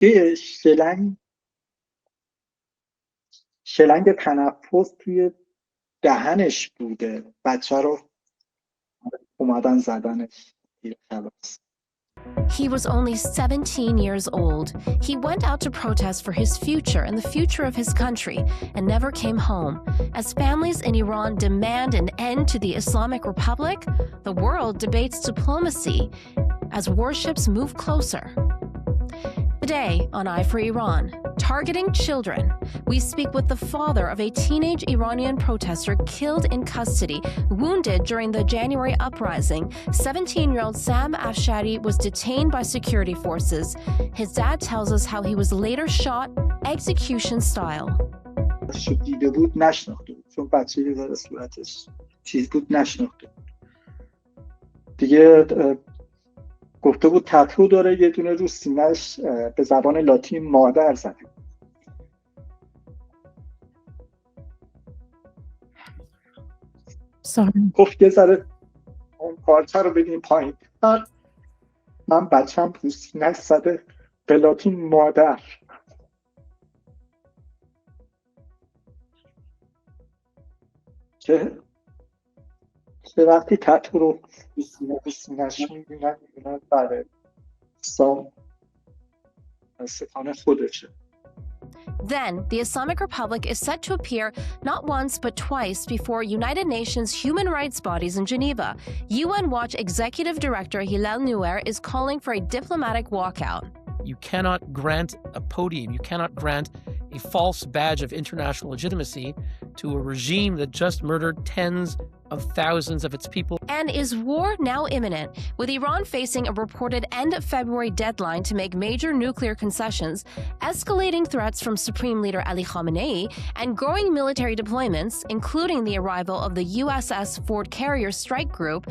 یه شلنگ تنفس توی دهنش بوده، بچه رو اومدن زدنش. خلاص. He was only 17 years old. He went out to protest for his future and the future of his country and never came home. As families in Iran demand an end to the Islamic Republic, the world debates diplomacy as warships move closer. Today on Eye for Iran, targeting children, we speak with the father of a teenage Iranian protester killed in custody, wounded during the January uprising. 17-year-old Sam Afshari was detained by security forces. His dad tells us how he was later shot, execution style. دیده بود نشناخته بود، چون بچه‌ای داره صورتش چیز بود نشناخته بود. دیگه گفته بود تتو داره، یه دونه رو سینه‌اش به زبان لاتین مادر زده. گفت یه ذره اون پارچه رو بدین پایین. من بچه‌م رو سینه‌اش زده به لاتین مادر. که وقتی تتو رو به سینه‌اش می‌بینن بله سام ستانه خودشه. Then, the Islamic Republic is set to appear not once but twice before United Nations human rights bodies in Geneva. UN Watch Executive Director Hillel Neuer is calling for a diplomatic walkout. You cannot grant a podium, you cannot grant a false badge of international legitimacy to a regime that just murdered tens of thousands of its people. And is war now imminent, with Iran facing a reported end of February deadline to make major nuclear concessions, escalating threats from Supreme Leader Ali Khamenei, and growing military deployments, including the arrival of the USS Ford carrier strike group?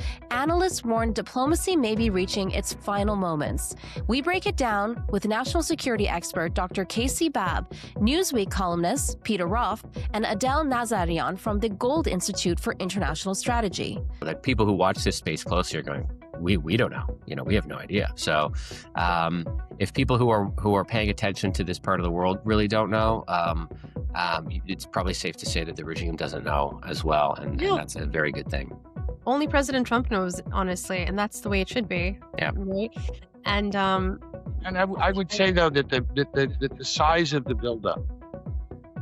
Analysts warn diplomacy may be reaching its final moments. We break it down with national security expert Dr. Casey Babb, Newsweek columnist Peter Roth, and Adel Nazarian from the Gold Institute for International Strategy. Like people who watch this space closely are going, we don't know, we have no idea. So if people who are paying attention to this part of the world really don't know, it's probably safe to say that the regime doesn't know as well, and that's a very good thing. Only President Trump knows, honestly, and that's the way it should be. Yeah. Right? And I would say though that the size of the buildup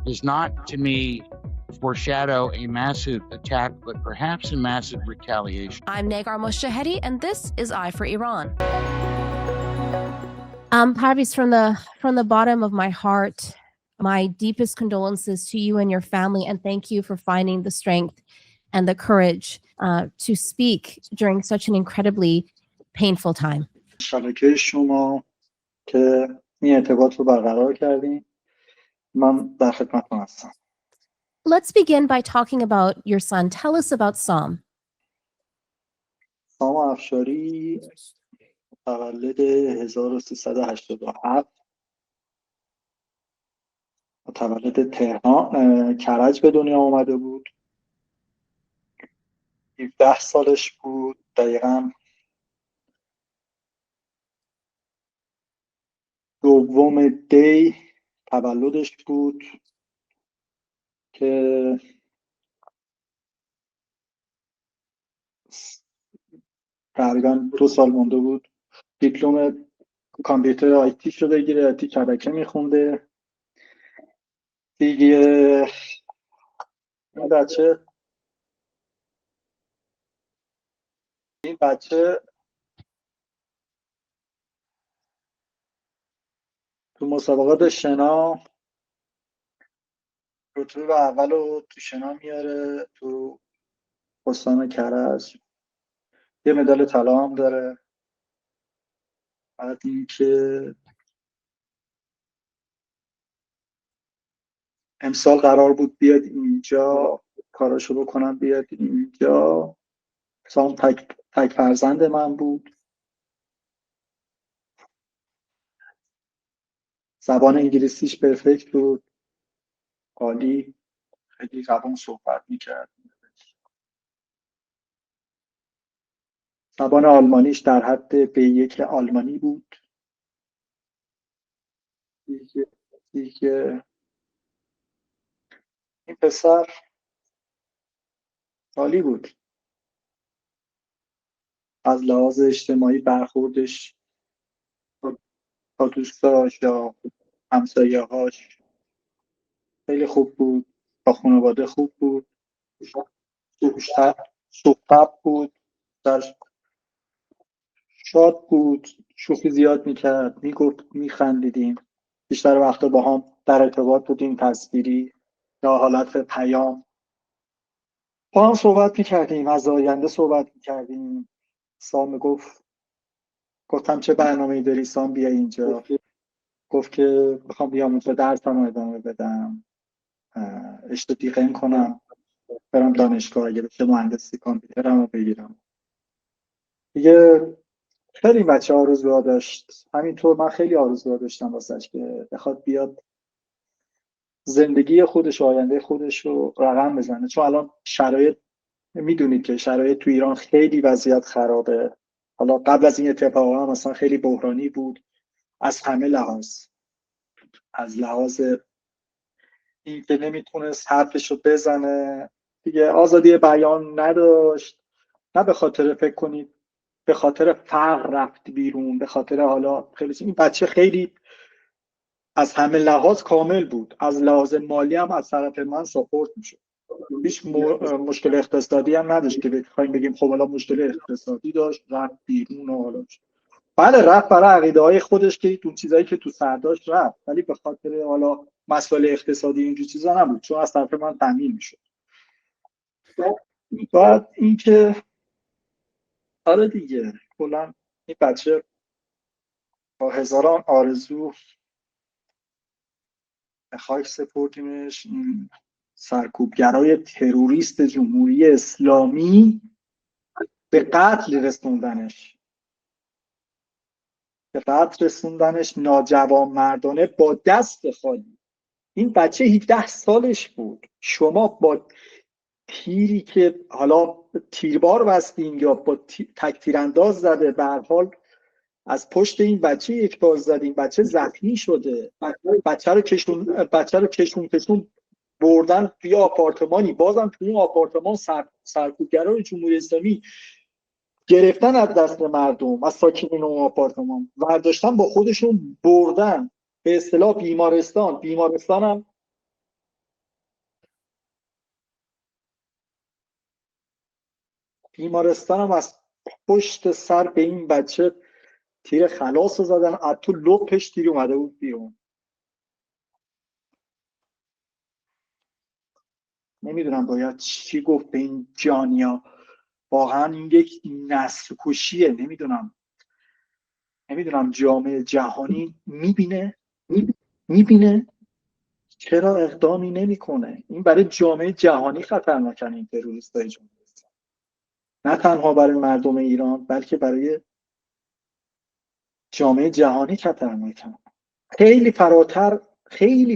does not, to me, foreshadow a massive attack, but perhaps a massive retaliation. I'm Negar Moshahedi, and this is Eye for Iran. Parviz, from the bottom of my heart, my deepest condolences to you and your family, and thank you for finding the strength and the courage to speak during such an incredibly painful time. شبکه شما که این ارتباط رو برقرار کردین، من در خدمتتون هستم. Let's begin by talking about your son. Tell us about Sam. سام افشاری تولد 1387 متولد تهران کرج به دنیا آمده بود. 17 سالش بود، دقیقاً دوم دی تولدش بود که تقریبا 2 سال مونده بود دیپلم کامپیوتر آیتیش رو بگیره. آیتی شبکه میخونده دیگه. این بچه تو مسابقات شنا رتبه اول رو تو شنا میاره، تو استان کرج یه مدال طلا هم داره. بعد اینکه امسال قرار بود بیاد اینجا کاراشو بکنم بیاد اینجا. سام تک فرزند من بود. زبان انگلیسیش پرفکت بود، عالی، خیلی زبان صحبت میکرد. زبان آلمانیش در حد B1 آلمانی بود. دیگه این پسر عالی بود، از لحاظ اجتماعی برخوردش با دوستاش یا همسایه‌هاش خیلی خوب بود، با خانواده خوب بود، صحبت بود، شاد بود، شوخی زیاد میکرد، میگفت، میخندیدیم، بیشتر وقتا با هم در ارتباط بودیم، تصویری یا حالت پیام با هم صحبت میکردیم، از آینده صحبت میکردیم. سام گفتم چه برنامه‌ای داری سام بیا اینجا؟ گفت که میخوام بیام اونجا درسم رو ادامه بدم، اشتیقین کنم برم دانشگاه، اگه بشه مهندسی کامپیوترم رو بگیرم. دیگه خیلی بچه آرزوها داشت، همینطور من خیلی آرزوها داشتم واسش که بخواد بیاد زندگی خودش و آینده خودش رو رقم بزنه، چون الان شرایط میدونید که شرایط تو ایران خیلی وضعیت خرابه. حالا قبل از این اتفاقا هم مثلا خیلی بحرانی بود از همه لحاظ، از لحاظ این که نمیتونست حرفش رو بزنه دیگه، آزادی بیان نداشت، نه به خاطر فکر کنید به خاطر فقر رفت بیرون، به خاطر حالا خیلی این بچه خیلی از همه لحاظ کامل بود، از لحاظ مالی هم از طرف من ساپورت میشد، هیچ مشکل اقتصادی هم نداشت که بخوایم بگیم خب حالا مشکل اقتصادی داشت رفت بیرون و حالا بله رفت برای عقیده های خودش که اون چیزایی که تو سر داشت رفت، ولی به خاطر حالا مسائل اقتصادی اینجور چیزا نبود، چون از طرف من تامین میشد. بعد اینکه آره دیگه کلا این بچه با هزاران آرزو به خاک سپردیمش. این سرکوبگرای تروریست جمهوری اسلامی به قتل رسوندنش ناجوانمردانه با دست خالی. این بچه 17 سالش بود، شما با تیری که حالا تیربار بستین یا با تک تیرانداز زده، به هر حال از پشت این بچه یک بار زدین، بچه زخمی شده، بچه رو کشون بردن توی آپارتمانی، بازم توی اون آپارتمان سرکوبگرای جمهوری اسلامی گرفتن از دست مردم، از ساکنین اون آپارتمان ورداشتن با خودشون بردن به اصطلاح بیمارستان هم از پشت سر به این بچه تیر خلاص رو زدن، از تو لپش تیر اومده بود بیرون. نمیدونم باید چی گفت به این جانیا، واقعا این یک نسل کشیه. نمیدونم جامعه جهانی میبینه چرا اقدامی نمیکنه. این برای جامعه جهانی خطرناکن این تروریستای جمهوری اسلامی، نه تنها برای مردم ایران بلکه برای جامعه جهانی خطرناکن. خیلی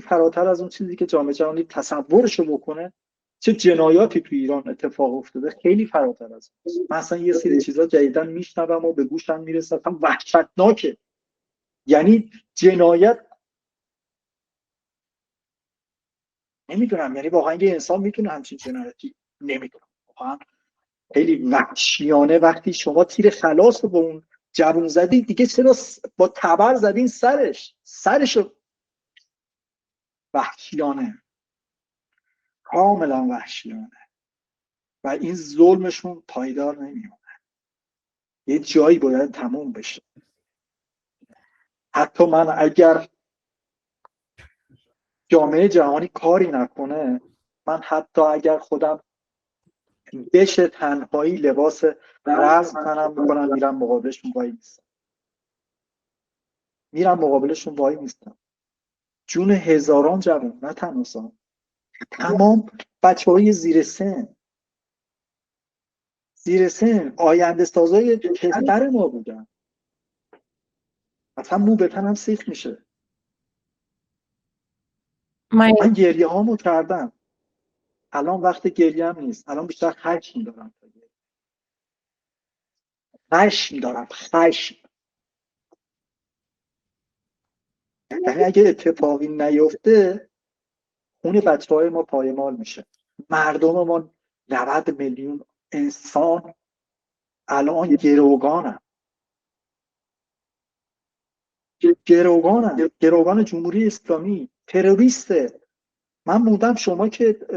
فراتر از اون چیزی که جامعه جهانی تصورشو بکنه چه جنایاتی تو ایران اتفاق افتاده، خیلی فراتر از اون. من اصلا یه سری چیزا جدیدن میشنوم و به گوشم میرسه اصلا وحشتناکه. یعنی جنایت نمیدونم، یعنی واقعا یه انسان میتونه همچین جنایتی؟ نمیدونم، واقعا خیلی وحشیانه. وقتی شما تیر خلاص رو به اون جوون زدی دیگه، چرا با تبر زدین سرشو؟ وحشیانه، کاملا وحشیانه. و این ظلمشون پایدار نمیمونه، یه جایی باید تموم بشه. حتی من اگر جامعه جهانی کاری نکنه، من حتی اگر خودم بشه تنهایی لباس رزم تنم میکنم میرم مقابلشون وای میستم. جون هزاران جوان، نه تنها تمام بچه های زیر سن آینده سازای کشور ما بودن. اصلا مو به تنم سیخ میشه. من گریه هامو کردم، الان وقت گریه هم نیست، الان بیشتر خشم دارم. خشم یعنی اگه اتفاقی نیفته خون بچه‌های ما پایمال میشه. مردم ما 90 میلیون انسان الان گروگان جمهوری اسلامی، تروریسته. من موندم شما که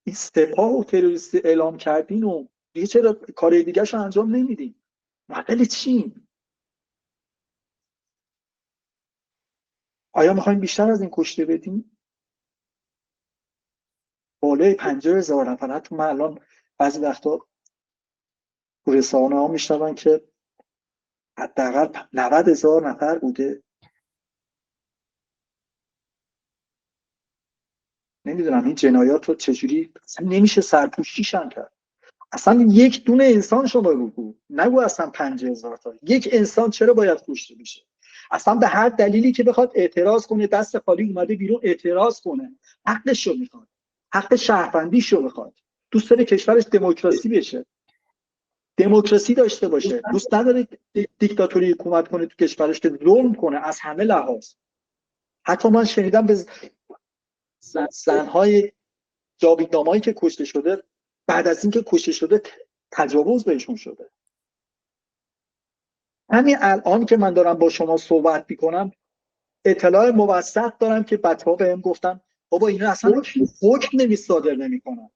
این سپاه و تروریستی اعلام کردین و دیگه چرا کار دیگه شو انجام نمیدین؟ معقل چین؟ آیا میخوایم بیشتر از این کشته بدیم؟ بالای 50,000 نفر. حتی من الان بعضی وقتا تو رسانه ها میشنون که حداقل 90,000 نفر بوده. نمیدونم این جنایات رو چجوری اصلا نمیشه سرپوشیشن کرد. اصلا یک دونه انسان شما بگو، نگو اصلا 50,000 تا. یک انسان چرا باید کشته بشه؟ اصلا به هر دلیلی که بخواد اعتراض کنه، دست خالی اومده بیرون اعتراض کنه، حقش رو میخواد، حق شهروندیش رو بخواد. دوست داره کشورش دموکراسی بشه، دموکراسی داشته باشه، دوست نداره دیکتاتوری حکومت کنه تو کشورش که ظلم کنه از همه لحاظ. حتی من شنیدم به زنهای جاویدنامه‌ای که کشته شده، بعد از اینکه کشته شده تجاوز بهشون شده. همین الان که من دارم با شما صحبت میکنم اطلاع موثق دارم که بچه‌ها بهم گفتن بابا اینا اصلا حکم صادر نمیکنن،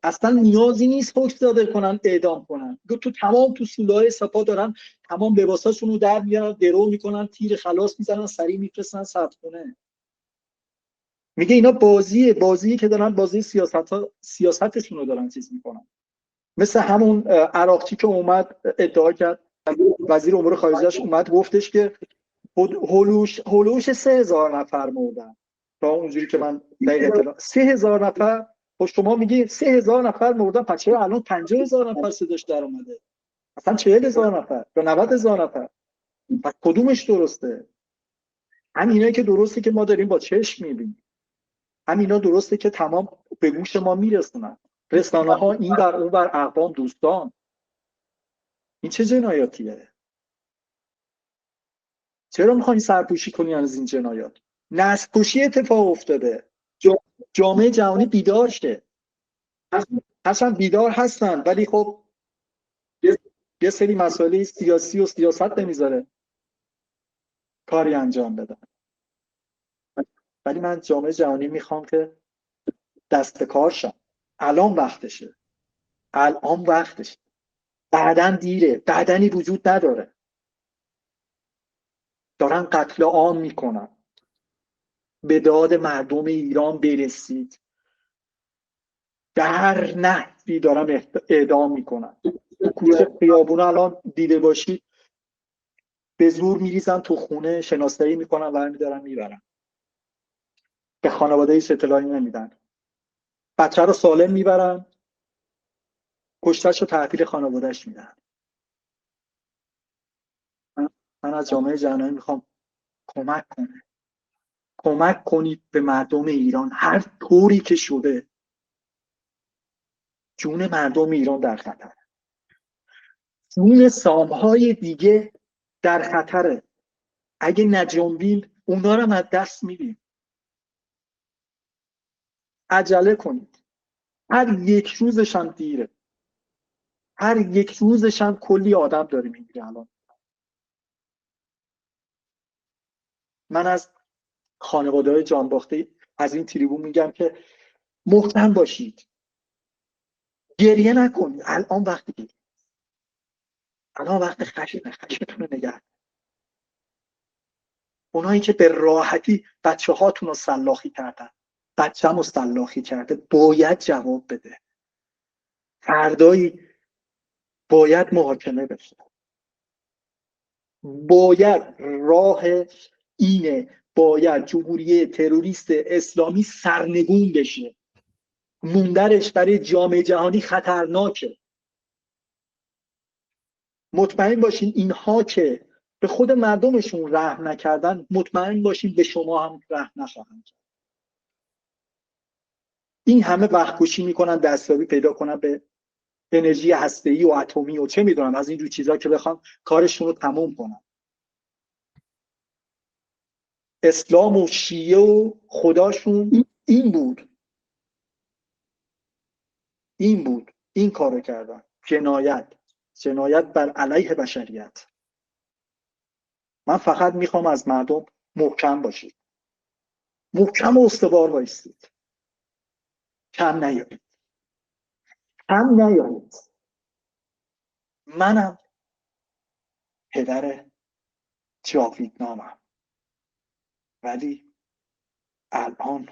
اصلا نیازی نیست حکم صادر کنن اعدام کنن. تو تمام تو سوله‌های سپاه دارن تمام لباساشون رو در میارن، درو میکنن، تیر خلاص میزنن، سریع میفرستن سردخونه. میگه اینا بازی که دارن بازی سیاستشون رو دارن چیز میکنن. مثل همون عراقچی که اومد ادعا کرد، وزیر امور خارجه‌اش اومد گفتش که هولوش 3,000 نفر مردن. تا اونجوری که من دقیق اطلاع 3,000 نفر. خب شما میگی 3,000 نفر مردن، پس چرا الان 50,000 نفر صداش در اومده؟ اصلا 40,000 نفر یا 90,000 نفر؟ پس کدومش درسته؟ همینایی که درسته که ما داریم با چشم میبینیم، همینا درسته که تمام به گوش ما میرسونن رسانه ها، این بر اون بر، اقوام، دوستان. این چه جنایاتیه؟ چرا میخواین سرپوشی کنی از این جنایات؟ نسل‌کشی اتفاق افتاده. جامعه جهانی بیدار شه، اصلا بیدار هستن، ولی خب یه سری مسائل سیاسی و سیاست نمیذاره کاری انجام بدن. ولی من جامعه جهانی میخوام که دست کار شن. الان وقتشه، الان وقتشه. بعدن دیره، بعدنی وجود نداره. دارن قتل عام میکنن. به داد مردم ایران برسید. در نحوی دارن اعدام میکنن. کوچه خیابونا الان دیده باشید به زور میریزن تو خونه، شناسایی میکنن و میدارن میبرن. به خانواده هیچ اطلاعی نمیدن. بچه رو سالم میبرن، کشتش رو تحویل خانوادهش میدن. من از جامعه جهانی میخوام کمک کنید به مردم ایران. هر طوری که شده جون مردم ایران در خطر، جون سامهای دیگه در خطره. اگه نجنبیم اونا رو از دست میدیم. عجله کنید. هر یک روزش هم دیره. هر یک روزش هم کلی آدم داره میگیره. الان من از خانواده‌های جانباخته از این تریبون میگم که محکم باشید، گریه نکنید. الان وقتی الان وقت خشمتون رو نگه. اونایی که به راحتی بچه هاتون رو سلاخی کردن، بچه‌م رو سلاخی کرده، باید جواب بده. فردایی باید محاکمه بشه. باید راه اینه، باید جمهوری تروریست اسلامی سرنگون بشه. موندنش برای جامعه جهانی خطرناکه. مطمئن باشین اینها که به خود مردمشون رحم نکردن، مطمئن باشین به شما هم رحم نخواهند کرد. این همه وقت کشی میکنن دستیابی پیدا کنن به انرژی هسته‌ای و اتمی و چه میدونم از اینجور چیزا که بخوام کارشون رو تموم کنن. اسلام و شیعه و خداشون این بود، این کارو کردن. جنایت بر علیه بشریت. من فقط میخوام از مردم محکم باشید، محکم و استوار بایستید، کم نیایید. منم پدر جاویدنامم، ولی الان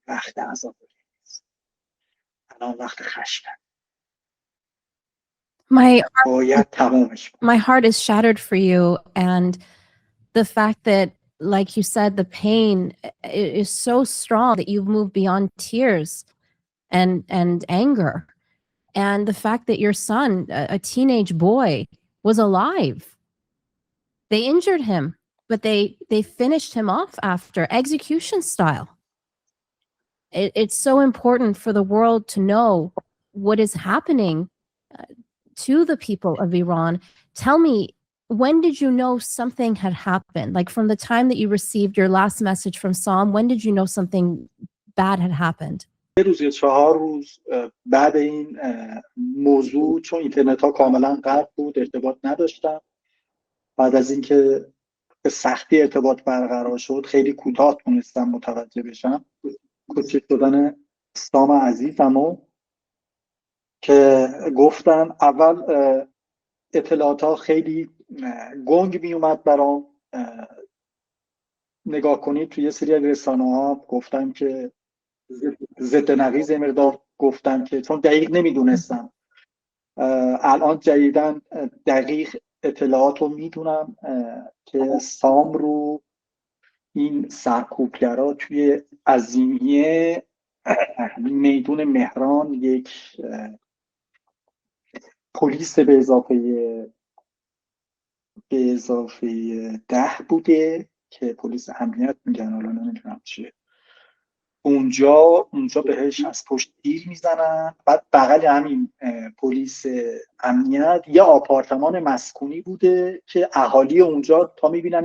وقت عذابی نیست، الان وقت خشم. باید تمامش کنم. My heart is shattered for you, and the fact that, like you said, the pain is so strong that you've moved beyond tears and anger, and the fact that your son, a teenage boy, was alive. They injured him, but they finished him off after, execution style. It's so important for the world to know what is happening to the people of Iran. Tell me, when did you know something had happened? Like from the time that you received your last message from Sam, when did you know something bad had happened? 3 روز یا 4 روز بعد این موضوع، چون اینترنت ها کاملا قطع بود، ارتباط نداشتم. بعد از اینکه به سختی ارتباط برقرار شد، خیلی کوتاه تونستم متوجه بشم کشته شدن سام عزیزمو، که گفتن اول اطلاعات ها خیلی گنگ می اومد برام. نگاه کنید توی یه سری رسانه ها گفتن که ضد نقیض مقدار، گفتن که چون دقیق نمیدونستم. الان جدیداً دقیق اطلاعات رو میدونم که سام رو این سرکوبگرا توی عظیمیه میدون مهران یک پلیس به اضافه 10 بوده که پلیس امنیت میگن، حالا نمیدونم چیه، اونجا بهش از پشت تیر میزنن. بعد بغل همین پلیس امنیت یه آپارتمان مسکونی بوده که اهالی اونجا تا میبینن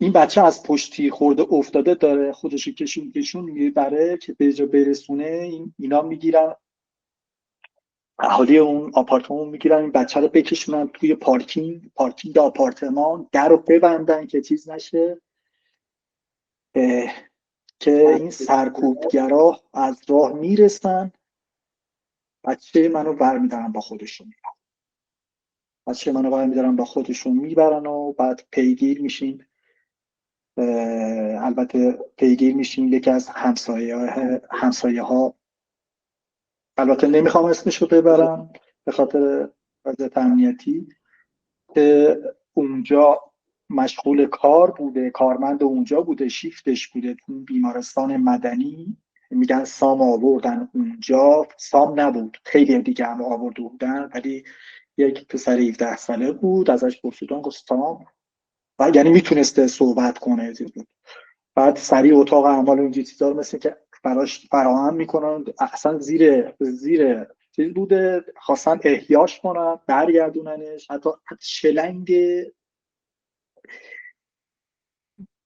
این بچه از پشت تیر خورده افتاده، داره خودشو کشون میبره که به جا برسونه، اینا میگیرن، اهالی اون آپارتمان میگیرن این بچه رو بکشونن توی پارکینگ آپارتمان، در رو ببندن که چیز نشه، که این سرکوبگرا از راه میرسن، بچه منو برمیدارن با خودشون میبرن و بعد پیگیر میشین. البته پیگیر میشین یکی از همسایه ها، البته نمیخوام اسمشو ببرم به خاطر وضعیت امنیتی، که اونجا مشغول کار بوده، کارمند اونجا بوده، شیفتش بوده تو بیمارستان مدنی. میگن سام آوردن اونجا، سام نبود، خیلی دیگه هم آورده بودن، ولی یک پسر 17 ساله بود. ازش پرسیدن، گفت سام، و یعنی میتونسته صحبت کنه. بعد سریع اتاق اعمال اونجا چیزا رو مثل که براش فراهم میکنن، اصلا زیر چیز بوده، خواستن احیاش کنن، برگردوننش، حتی شلنگ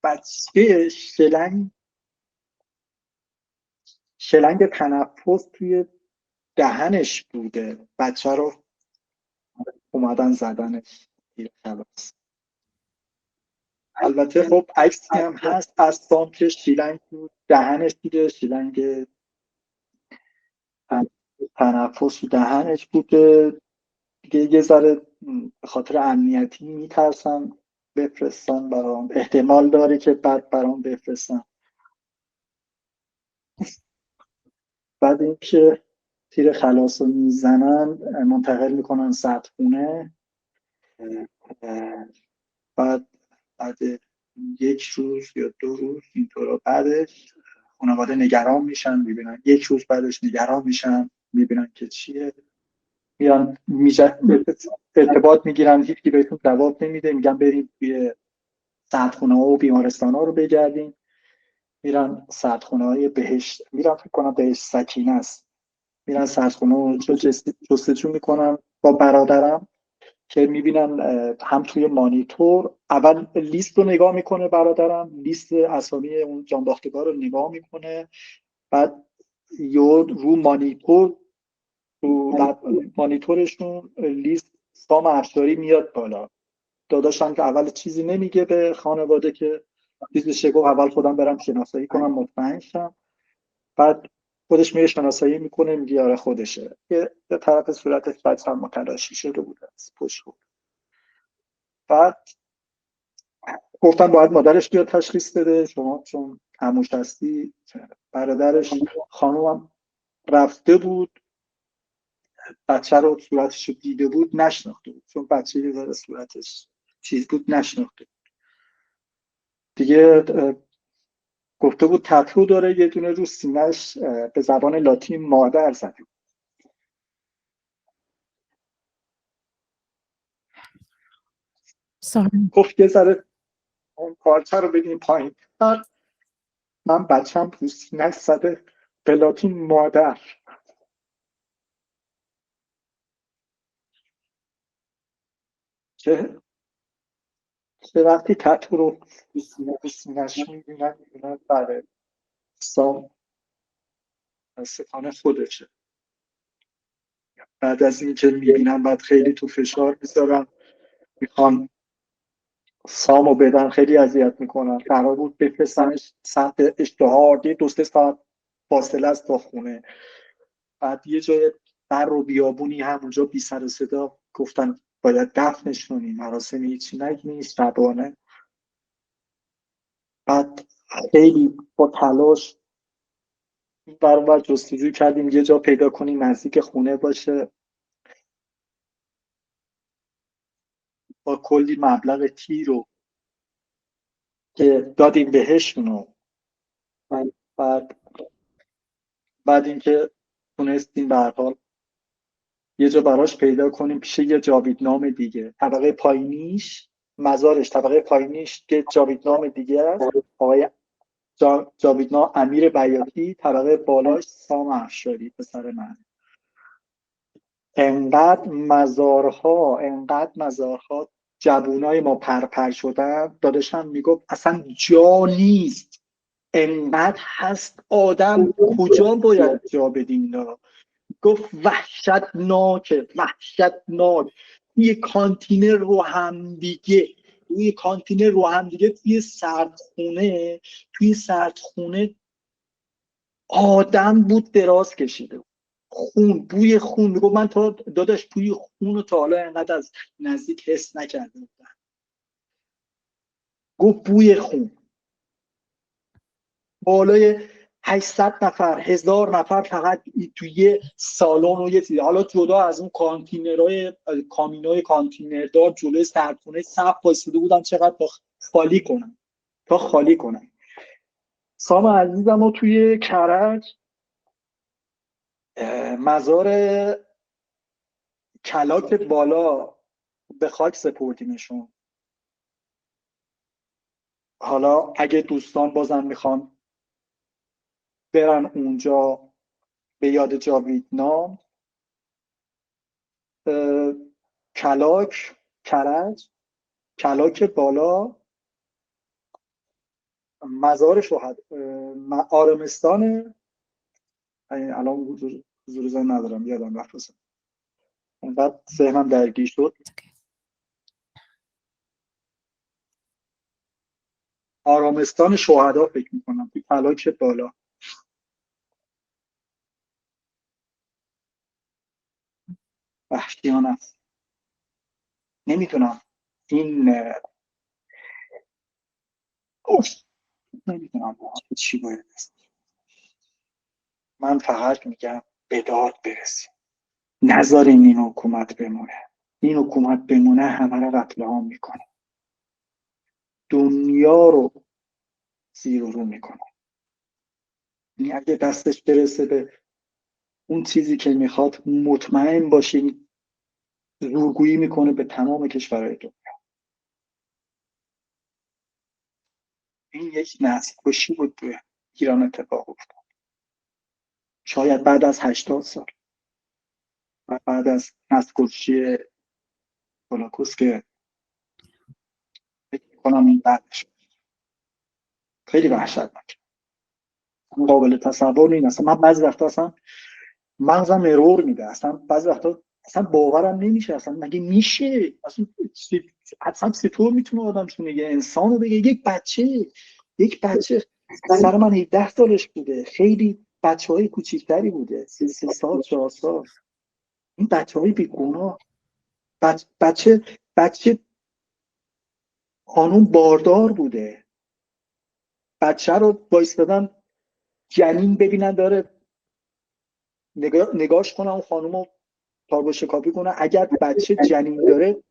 بچه شلنگ تنفس توی دهنش بوده، بچه رو اومدن زدنش. خلاص. البته خب عکسی هم هست از سام که شیلنگ تو دهنش بوده، شیلنگ تنفس تو دهنش بوده. دیگه یه ذره به خاطر امنیتی میترسن بفرستن برام، احتمال داره که بعد برام بفرستن. بعد اینکه تیر خلاص رو میزنن منتقل میکنن سردخونه. بعد 1 روز یا 2 روز اینطور بعدش خانواده نگران میشن، میبینن 1 روز بعدش نگران میشن، میبینن که چیه، میان ارتباط میگیرن، هیچکی بهتون جواب نمیده، میگن بریم توی سردخونه ها و بیمارستان ها رو بگردیم. میرن سردخونه های بهشت، میرن فکر کنم بهشت سکینه است، میرن سردخونه رو جستجو میکنن با برادرم که میبینن هم توی مانیتور اول لیست رو نگاه میکنه برادرم، لیست اسامی اون جانباختگان رو نگاه میکنه، بعد رو مانیتورشون لیست سام افشاری میاد بالا. داداشم که اول چیزی نمیگه به خانواده که چیزی گفت اول خودم برم شناسایی کنم مطمئن شم، بعد خودش میره شناسایی میکنه میگه آره خودشه. یه طرف صورتش بعد هم متلاشی شده بوده از پشت بود. بعد گفتن باید مادرش بیاد تشخیص بده، شما چون عموش هستی. برادرش خانومم رفته بود، بچه رو صورتش رو دیده بود نشناخته بود، چون بچه یه ذره صورتش چیز بود نشناخته بود دیگه. گفته بود تتو داره، یه دونه رو سینه‌اش به زبان لاتین مادر زده بود. گفت یه ذره اون پارچه رو بگیم پایین. من بچه‌م رو سینه‌اش زده به لاتین مادر. که وقتی تتو رو به سینه‌اش می‌بینن برای سام استفانه خودشه. بعد از این که می‌بینن بعد خیلی تو فشار میذارن، میخوان سامو بدن، خیلی اذیت میکنن. قرار بود بفرستنش سمت اشتهار، یه 2-3 ساعت فاصله است تا خونه. بعد یه جای بر و بیابونی همونجا بی سر و صدا گفتن باید دفنش کنیم، مراسم هیچی نگیم شبانه. بعد خیلی با تلاش این ور اون ور جستجو کردیم یه جا پیدا کنیم نزدیک خونه باشه. با کلی مبلغ تیر رو که دادیم بهشونو. بعد اینکه تونستیم به هر حال یه جا براش پیدا کنیم پیش یه جاویدنام دیگه، طبقه پایینیش مزارش، طبقه پایینیش که جاویدنام دیگه است، آقای جاویدنام امیر بیاتی، طبقه بالاش سام افشاری پسر من. انقدر مزارها جوونای ما پرپر شدن، داداشم میگفت اصلا جا نیست، انقدر هست آدم کجا باید جا بدیم. گفت وحشتناک یه کانتینر رو هم دیگه توی سردخونه آدم بود دراز کشیده، بوی خون. میگفت من تا داداش بوی خون رو تا حالا اینقدر از نزدیک حس نکرده بودم. گفت بوی خون بالای 800 نفر 1000 نفر فقط توی سالن و یه چیزی. حالا جدا از اون کانتینرهای کامینای کانتینردار جلوی سردخونه صف وایساده بودن چقدر تا خالی کنن. سام عزیزم رو توی کرج مزار کلاک بالا به خاک سپردیمشون. حالا اگه دوستان بازم میخوان برن اونجا به یاد جاویدنام، کرج کلاک بالا مزار شهد آرامستان. الان حضور زن ندارم یادم رفت، اینقدر ذهنم درگیر شد. آرامستان شهدا فکر میکنم توی کلاک بالا. وحشیانه است. نمیتونم این نمیدونم چی باید است. من فقط میگم به داد برسیم، نذارین این حکومت بمونه. این حکومت بمونه همه رو قتل عام میکنه، دنیا رو زیر و رو میکنه. این اگه دستش برسه به اون چیزی که میخواد، مطمئن باشین زورگویی میکنه به تمام کشورهای دنیا. این یک نسل کشی بود توی ایران اتفاق افتاد. شاید بعد از 80 سال و بعد از نسل کشی هولوکوست که فکر می‌کنم این بعدش خیلی وحشتناک، قابل تصور نیست. اصلا من بعضی وقتا اصلا مغزم ارور میده، اصلا بعضی وقتا اصلا باورم نمیشه، اصلا مگه میشه؟ اصلا چطور میتونه آدم تونه یه انسانو بگه یک بچه سر من 18 سالش بوده، خیلی بچه‌های کوچیکتری بوده، 3 سال 4 سال، این بچه‌های بیگناه، بچه خانوم باردار بوده، بچه رو وایستادن جنین ببینن داره، نگاش کنن اون خانومو تاربو شکافی کنن، اگر بچه جنین داره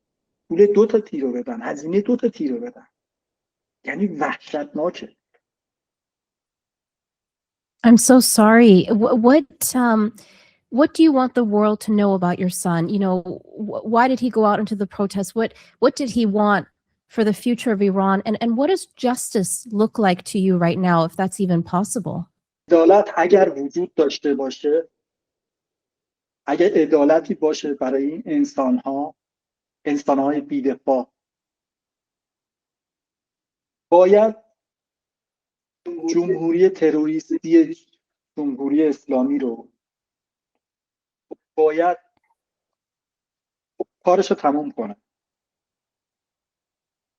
پول 2 تا تیر رو بدن، هزینه 2 تا تیر رو بدن. یعنی وحشتناکه. I'm so sorry. What do you want the world to know about your son? You know, why did he go out into the protests? What did he want for the future of Iran? And what does justice look like to you right now, if that's even possible? عدالت اگر وجود داشته باشه، اگر عدالتی باشه برای این انسان‌های بی‌دفاع، باید جمهوری تروریستی جمهوری اسلامی رو باید کارش رو تموم کنه.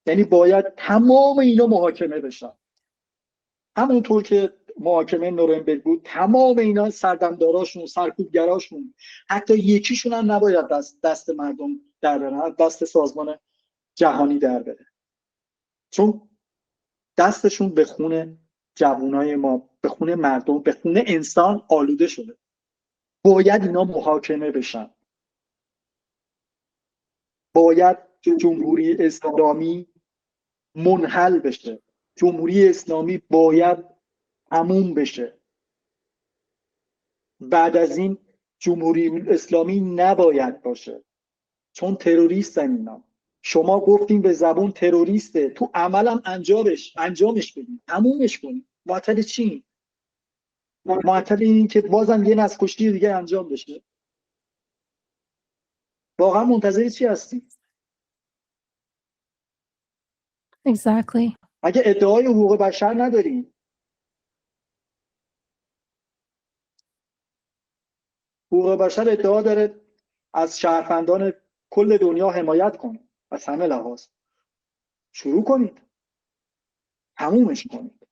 یعنی باید تمام اینا محاکمه بشن، همونطور که محاکمه نورنبرگ بود، تمام اینا سردمداراشون، سرکوبگراشون، حتی یکیشون هم نباید دست مردم در بره، دست سازمان جهانی در بره، چون دستشون به خون جوانای ما، به خون مردم، به خون انسان آلوده شده. باید اینا محاکمه بشن. باید جمهوری اسلامی منحل بشه. جمهوری اسلامی باید تموم بشه. بعد از این جمهوری اسلامی نباید باشه، چون تروریستن اینا. شما گفتین به زبون تروریسته، تو عملم انجامش بدین، تمومش کنین. معطل چی؟ معطل این که بازم یه نسل کشتی دیگه انجام بشه. واقعا منتظر چی هستی؟ Exactly. اگه ادعای حقوق بشر ندارین، حقوق بشر ادعا داره از شهروندان کل دنیا حمایت کنه، از همه لحاظ. شروع کنید، تمومش کنید،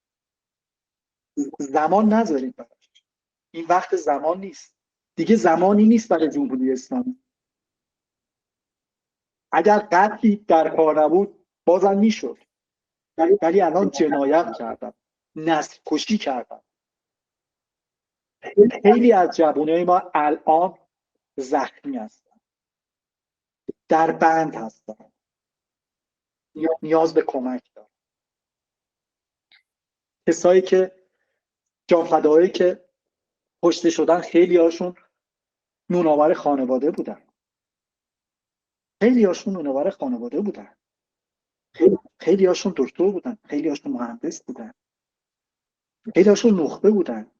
زمان نذارید براش. این وقت زمان نیست دیگه، زمانی نیست برای جمهوری اسلامی. اگر قتلی در کار نبود بازم میشد، ولی الان جنایت کردن، نسل کشی کردن. خیلی از جوانای ما الان زخمی هستن، در بند هستن، نیاز به کمک دارن. کسایی که جانفدایی که کشته شدن، خیلی هاشون نونآور خانواده بودن، خیلی هاشون نونآور خانواده بودن، خیلی هاشون دکتر بودن، خیلی هاشون مهندس بودن، خیلی هاشون نخبه بودن.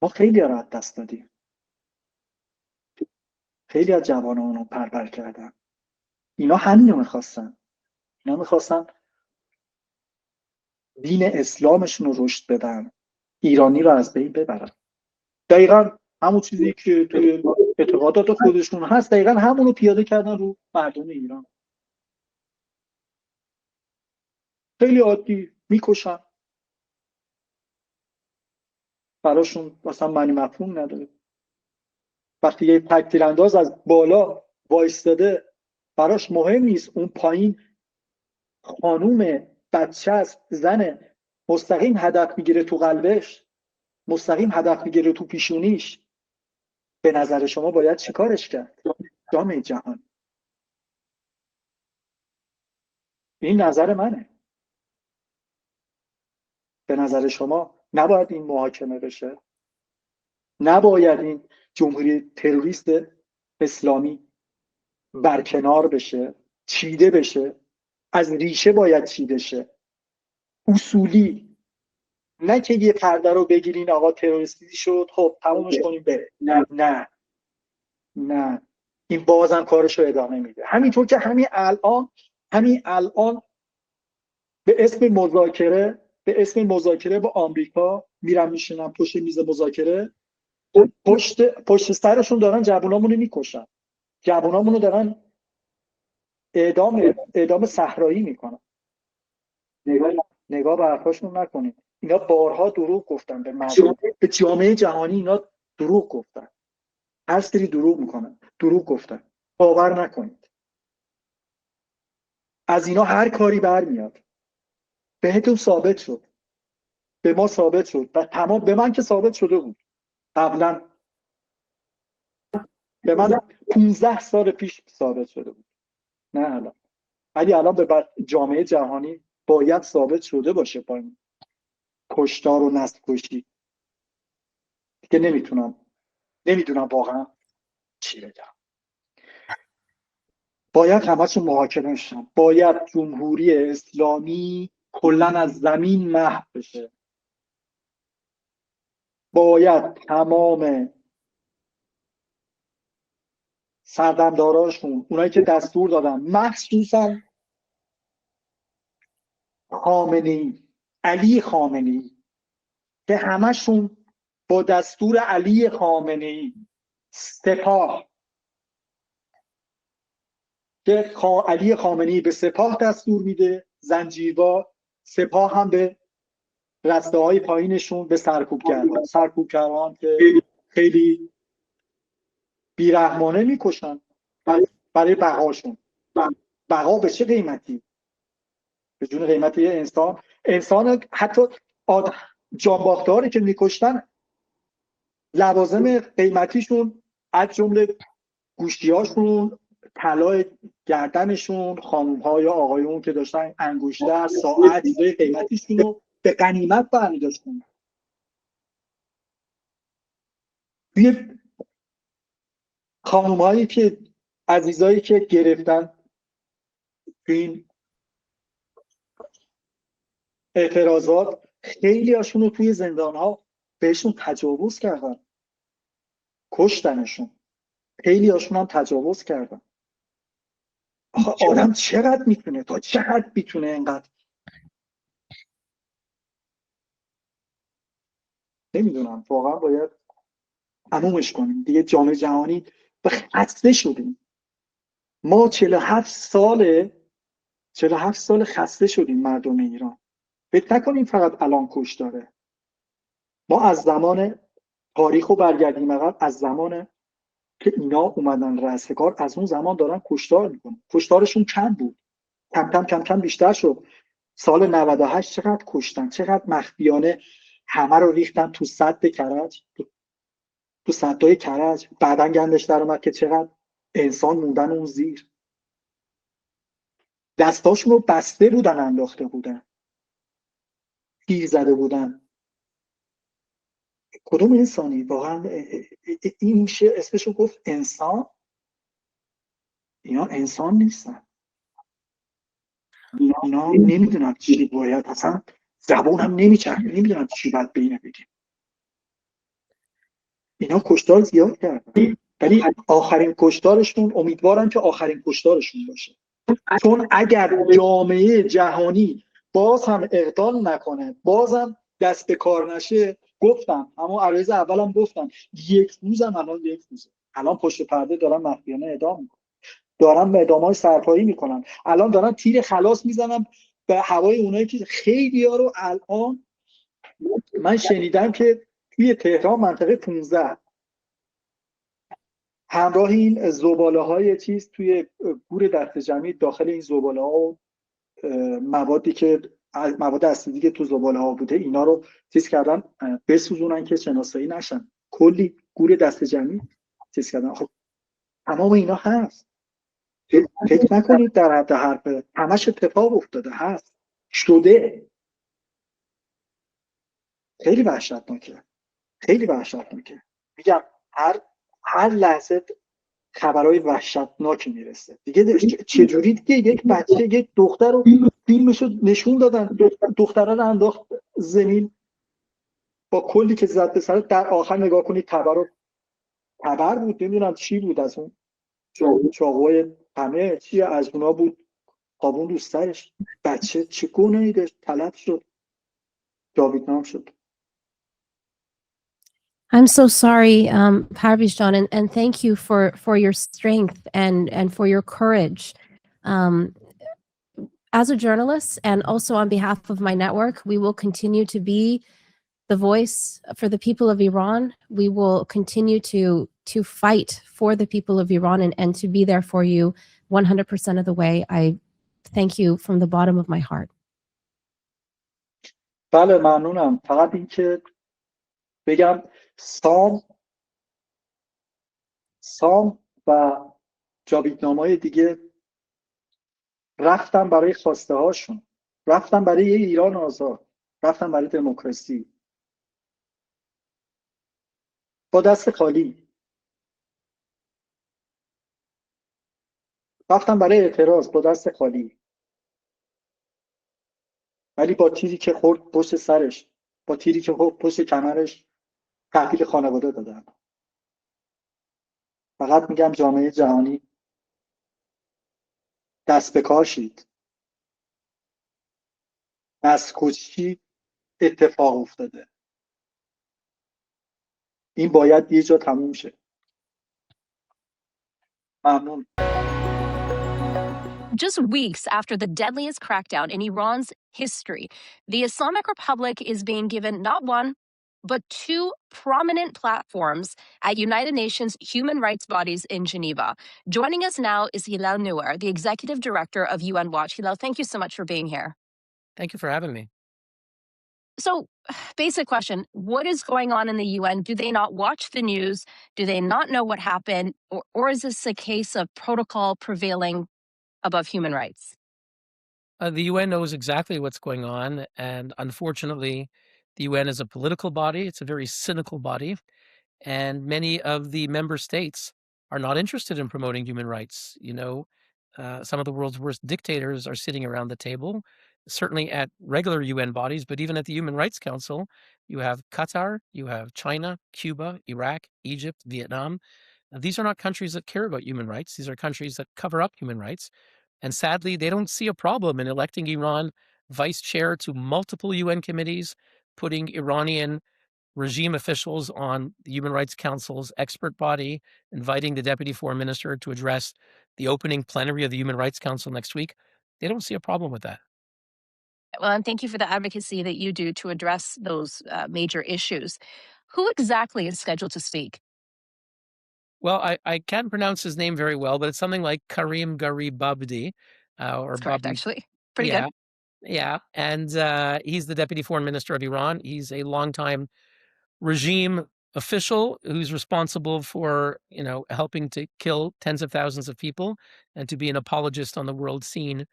ما خیلی ها رو از دست دادیم. خیلی از جوانان رو پرپر کردن. اینا همین رو میخواستن. اینا میخواستن دین اسلامشون رو رشد بدن، ایرانی رو از بین ببرن. دقیقا همون چیزی که توی اعتقادات خودشون هست، دقیقا همون رو پیاده کردن رو مردم ایران. خیلی عادی میکشن، براشون مثلا معنی مفهوم نداره. وقتی یه تک‌تیرانداز از بالا وایستاده، براش مهم نیست اون پایین خانوم، بچه است، زنه، مستقیم هدف میگیره تو قلبش، مستقیم هدف میگیره تو پیشونیش. به نظر شما باید چیکارش کرد؟ جامعه جهان، این نظر منه. به نظر شما نباید این محاکمه بشه؟ نباید این جمهوری تروریست اسلامی برکنار بشه، چیده بشه؟ از ریشه باید چیده شه، اصولی. نه که یه پرده رو بگیرین آقا تروریستی شد خب تمومش کنیم بره. نه نه نه، این بازم کارش رو ادامه میده. همینطور که همین الان به اسم مذاکره با آمریکا میرن میشینن پشت میز مذاکره، پشت سرشون دارن جوانامونو میکشن، جوانامونو دارن اعدام صحرایی میکنن. نگاه به حرفاشون نکنید. اینا بارها دروغ گفتن به مردم، به جامعه جهانی اینا دروغ گفتن، هر سری دروغ میکنن، دروغ گفتن، باور نکنید. از اینا هر کاری برمیاد. بهتون ثابت شد، به ما ثابت شد و تمام به من که ثابت شده بود قبلا، به من 15 سال پیش ثابت شده بود، نه الان. ولی الان به جامعه جهانی باید ثابت شده باشه با این کشتار و نسل کشی که نمیدونم واقعا چی بگم. باید همه‌شون محاکمه شن، باید جمهوری اسلامی کلا از زمین محو بشه، باید تمام سردمداراشون، اونایی که دستور دادن، مخصوصا علی خامنه‌ای که همشون با دستور علی خامنه‌ای، سپاه که علی خامنه‌ای به سپاه دستور میده، زنجیرها، سپاه هم به رسته های پایینشون به سرکوبگران که خیلی بیرحمانه میکشن برای بقاشون. بقا به چه قیمتی؟ به جون قیمت یه انسان حتی جانباخته‌هایی که میکشتن لوازم قیمتیشون از جمله گوشتیاشون، طلای گردنشون، خانوم‌ها یا آقایون که داشتن انگشتر، ساعت، چیزای قیمتیشون رو به غنیمت برمی‌داشتن. یه خانوم‌هایی که عزیزایی که گرفتن این اعتراضات، خیلی هاشون رو توی زندان‌ها بهشون تجاوز کردن، کشتنشون، خیلی هاشون هم تجاوز کردن. آخه آدم چقدر میتونه اینقدر؟ نمیدونم، واقعا باید تمومش کنیم دیگه. جامعه جهانی به خسته شدیم. ما 47 سال خسته شدیم مردم ایران. فکر نکنیم فقط الان کش داره. ما از زمان تاریخ رو برگردیم عقب، از زمان که اینا اومدن رأس کار، از اون زمان دارن کشتار میکنن. کشتارشون کم بود، کم کم بیشتر شد. سال 98 چقدر کشتن، چقدر مخفیانه همه رو ریختن تو سد کرج، تو سدهای کرج. بعدن گندش در اومد که چقدر انسان موندن اون زیر. دستاشون رو بسته بودن، انداخته بودن، تیر زده بودن. کدوم انسانی واقعا این میشه اسمشو گفت انسان؟ اینا انسان نیستن. اینا نمیدونم چی باید، اصلا زبونم نمیچرخه، نمیدونم چی باید بینه بگیم. اینا کشتار زیاد کردن، ولی آخرین کشتارشون، امیدوارم که آخرین کشتارشون باشه. چون اگر جامعه جهانی باز هم اقدام نکنه، باز هم دست به کار نشه، گفتم اما عرض اولم گفتم، یک روزه الان پشت پرده دارن مخفیانه اعدام میکنن، دارن به اعدام‌های سرپایی میکنن، الان دارن تیر خلاص میزنن به هوای اونایی که خیلی ها رو الان من شنیدم که توی تهران منطقه 15 همراه این زباله‌های چیز توی گور دست جمعی، داخل این زباله‌ها مواد اسیدی که تو زباله‌ها بوده اینا رو چیز کردن بسوزونن که شناسایی نشن. کلی گور دست جمعی چیز کردن. خب تمام اینا هست. فکر نکنید در حد حرف، همش اتفاق افتاده، هست، شده. خیلی وحشتناکه. میگم هر لحظه خبرهای وحشتناکی میرسه دیگه. چجوری دیگه یک بچه، یک دختر رو فیلمشو نشون دادن، دختره رو انداخت زمین با کلی که زد به سر، در آخر نگاه کنید تبر بود، نمیدونم چی بود از اون چاقوی همه چی از اونا بود، قابون رو سرش، بچه چه گناهی داشت، طلب شد، جاویدنام شد. I'm so sorry, Parviz John, and thank you for your strength and for your courage. As a journalist and also on behalf of my network, we will continue to be the voice for the people of Iran. We will continue to fight for the people of Iran and to be there for you 100% of the way. I thank you from the bottom of my heart. بله ممنونم. فقط این که بگم سام و جاویدنامه‌های دیگه رفتن برای خواسته هاشون، رفتن برای یه ایران آزاد، رفتن برای دموکراسی با دست خالی، رفتن برای اعتراض با دست خالی، ولی با تیری که خورد پشت سرش، با تیری که خورد پشت کمرش تحویل خانواده دادن. فقط میگم جامعه جهانی دست به کار شید. نسل‌کشی اتفاق افتاده، این باید یه جا تموم شه. ممنون. Just weeks after the deadliest crackdown in Iran's history, the Islamic Republic is being given not one, but two prominent platforms at United Nations human rights bodies in Geneva. Joining us now is Hillel Neuer, the executive director of UN Watch. Hillel, thank you so much for being here. Thank you for having me. So, basic question, what is going on in the UN? Do they not watch the news? Do they not know what happened? Or is this a case of protocol prevailing above human rights? The UN knows exactly what's going on, and unfortunately, the UN is a political body. It's a very cynical body, and many of the member states are not interested in promoting human rights. You know, some of the world's worst dictators are sitting around the table, certainly at regular UN bodies, but even at the Human Rights Council, you have Qatar, you have China, Cuba, Iraq, Egypt, Vietnam. These are not countries that care about human rights. These are countries that cover up human rights. And sadly, they don't see a problem in electing Iran vice chair to multiple UN committees, putting Iranian regime officials on the Human Rights Council's expert body, inviting the deputy foreign minister to address the opening plenary of the Human Rights Council next week. They don't see a problem with that. Well, and thank you for the advocacy that you do to address those major issues. Who exactly is scheduled to speak? Well, I can't pronounce his name very well, but it's something like Karim Garibabdi. That's correct, actually. Pretty yeah, good. Yeah. And he's the deputy foreign minister of Iran. He's a longtime regime official who's responsible for, helping to kill tens of thousands of people and to be an apologist on the world scene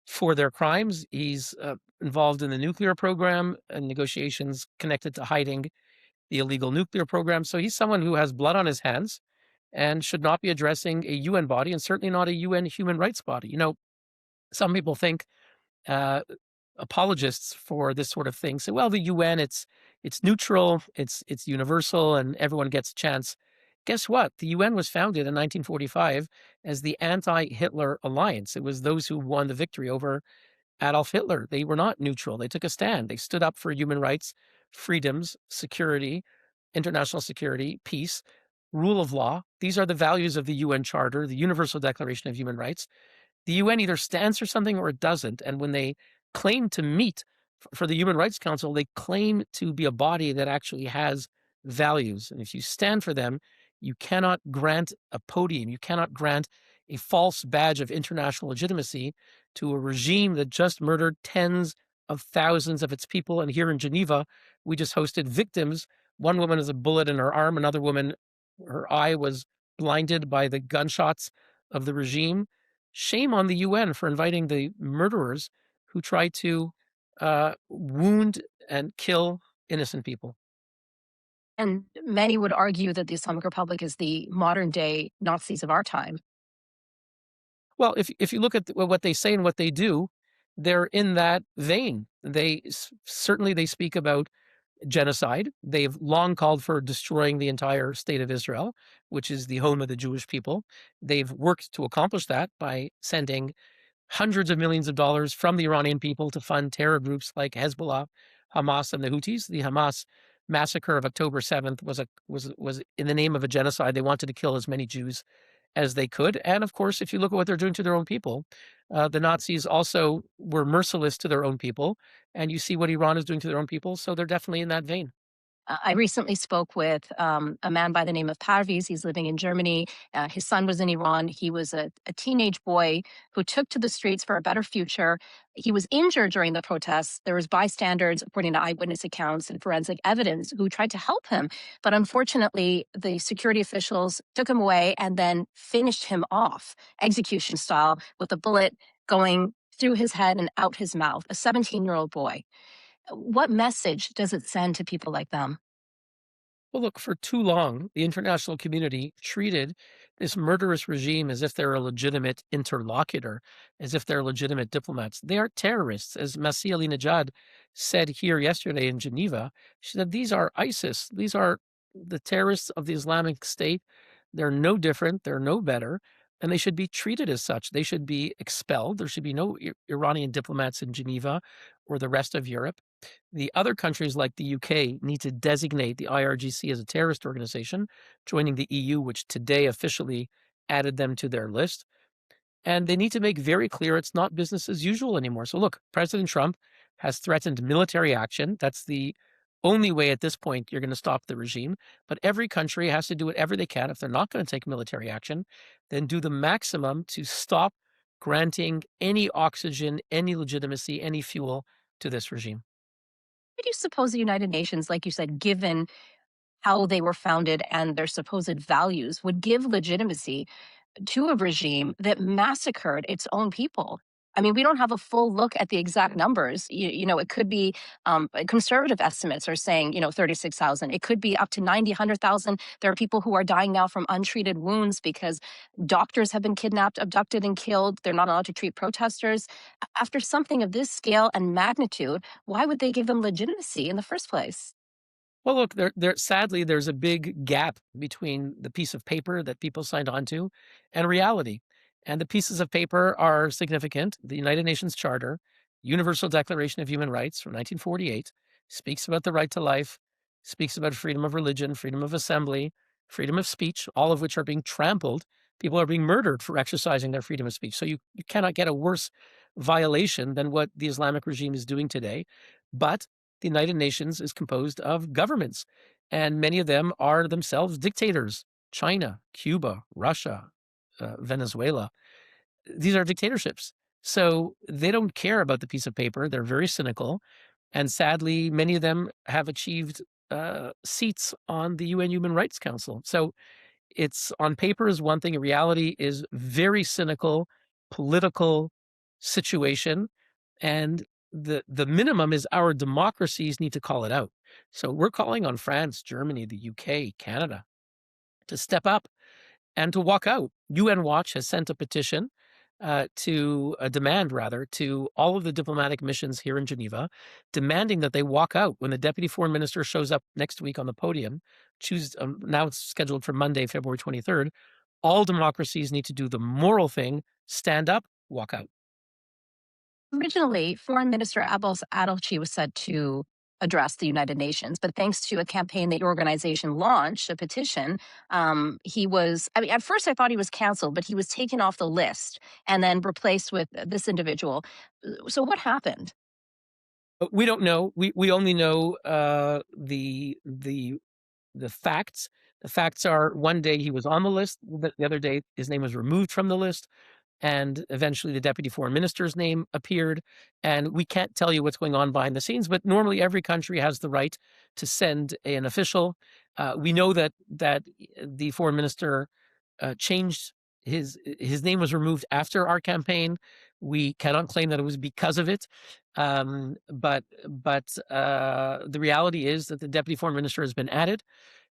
for their crimes. He's involved in the nuclear program and negotiations connected to hiding the illegal nuclear program. So he's someone who has blood on his hands and should not be addressing a UN body, and certainly not a UN human rights body. Some people think apologists for this sort of thing say, well, the UN, it's neutral, it's universal, and everyone gets a chance. Guess what? The UN was founded in 1945 as the anti-Hitler alliance. It was those who won the victory over Adolf Hitler. They were not neutral. They took a stand. They stood up for human rights, freedoms, security, international security, peace, rule of law. These are the values of the UN Charter, the Universal Declaration of Human Rights. The UN either stands for something or it doesn't. And when they claim to meet for the Human Rights Council, they claim to be a body that actually has values. And if you stand for them, you cannot grant a podium. You cannot grant a false badge of international legitimacy to a regime that just murdered tens of thousands of its people. And here in Geneva, we just hosted victims. One woman has a bullet in her arm. Another woman, her eye was blinded by the gunshots of the regime. Shame on the UN for inviting the murderers who try to wound and kill innocent people. And many would argue that the Islamic Republic is the modern day Nazis of our time. Well, if you look at what they say and what they do, they're in that vein. They certainly speak about genocide. They've long called for destroying the entire state of Israel, which is the home of the Jewish people. They've worked to accomplish that by sending hundreds of millions of dollars from the Iranian people to fund terror groups like Hezbollah, Hamas, and the Houthis. The Hamas massacre of October 7th was in the name of a genocide. They wanted to kill as many Jews as they could. And of course, if you look at what they're doing to their own people, the Nazis also were merciless to their own people. And you see what Iran is doing to their own people. So they're definitely in that vein. I recently spoke with a man by the name of Parviz. He's living in Germany. His son was in Iran. He was a teenage boy who took to the streets for a better future. He was injured during the protests. There was bystanders, according to eyewitness accounts and forensic evidence, who tried to help him. But unfortunately, the security officials took him away and then finished him off, execution style, with a bullet going through his head and out his mouth, a 17-year-old boy. What message does it send to people like them? Well, look, for too long, the international community treated this murderous regime as if they're a legitimate interlocutor, as if they're legitimate diplomats. They are terrorists, as Masih Alinejad said here yesterday in Geneva. She said, these are ISIS. These are the terrorists of the Islamic State. They're no different. They're no better. And they should be treated as such. They should be expelled. There should be no Iranian diplomats in Geneva or the rest of Europe. The other countries like the UK need to designate the IRGC as a terrorist organization, joining the EU, which today officially added them to their list. And they need to make very clear it's not business as usual anymore. So look, President Trump has threatened military action. That's the only way at this point you're going to stop the regime. But every country has to do whatever they can. If they're not going to take military action, then do the maximum to stop granting any oxygen, any legitimacy, any fuel to this regime. Why do you suppose the United Nations, like you said, given how they were founded and their supposed values, would give legitimacy to a regime that massacred its own people? I mean, we don't have a full look at the exact numbers. It could be conservative estimates are saying, 36,000. It could be up to 90, 100,000. There are people who are dying now from untreated wounds because doctors have been kidnapped, abducted, and killed. They're not allowed to treat protesters. After something of this scale and magnitude, why would they give them legitimacy in the first place? Well, look, sadly, there's a big gap between the piece of paper that people signed on to and reality. And the pieces of paper are significant. The United Nations Charter, Universal Declaration of Human Rights from 1948, speaks about the right to life, speaks about freedom of religion, freedom of assembly, freedom of speech, all of which are being trampled. People are being murdered for exercising their freedom of speech. So you cannot get a worse violation than what the Islamic regime is doing today. But the United Nations is composed of governments, and many of them are themselves dictators. China, Cuba, Russia, Venezuela. These are dictatorships. So they don't care about the piece of paper. They're very cynical. And sadly, many of them have achieved seats on the UN Human Rights Council. So it's on paper is one thing. In reality is very cynical, political situation. And the minimum is our democracies need to call it out. So we're calling on France, Germany, the UK, Canada to step up and to walk out. UN Watch has sent a petition to a demand, rather, to all of the diplomatic missions here in Geneva, demanding that they walk out when the deputy foreign minister shows up next week on the podium. Now it's scheduled for Monday, February 23rd. All democracies need to do the moral thing, stand up, walk out. Originally, Foreign Minister Abbas Adalchi was set to address the United Nations, but thanks to a campaign that your organization launched, a petition, at first I thought he was canceled, but he was taken off the list and then replaced with this individual. So what happened? We don't know. We only know the facts. The facts are one day he was on the list, the other day his name was removed from the list. And eventually the deputy foreign minister's name appeared. And we can't tell you what's going on behind the scenes, but normally every country has the right to send an official. We know that the foreign minister changed his name was removed after our campaign. We cannot claim that it was because of it. But the reality is that the deputy foreign minister has been added.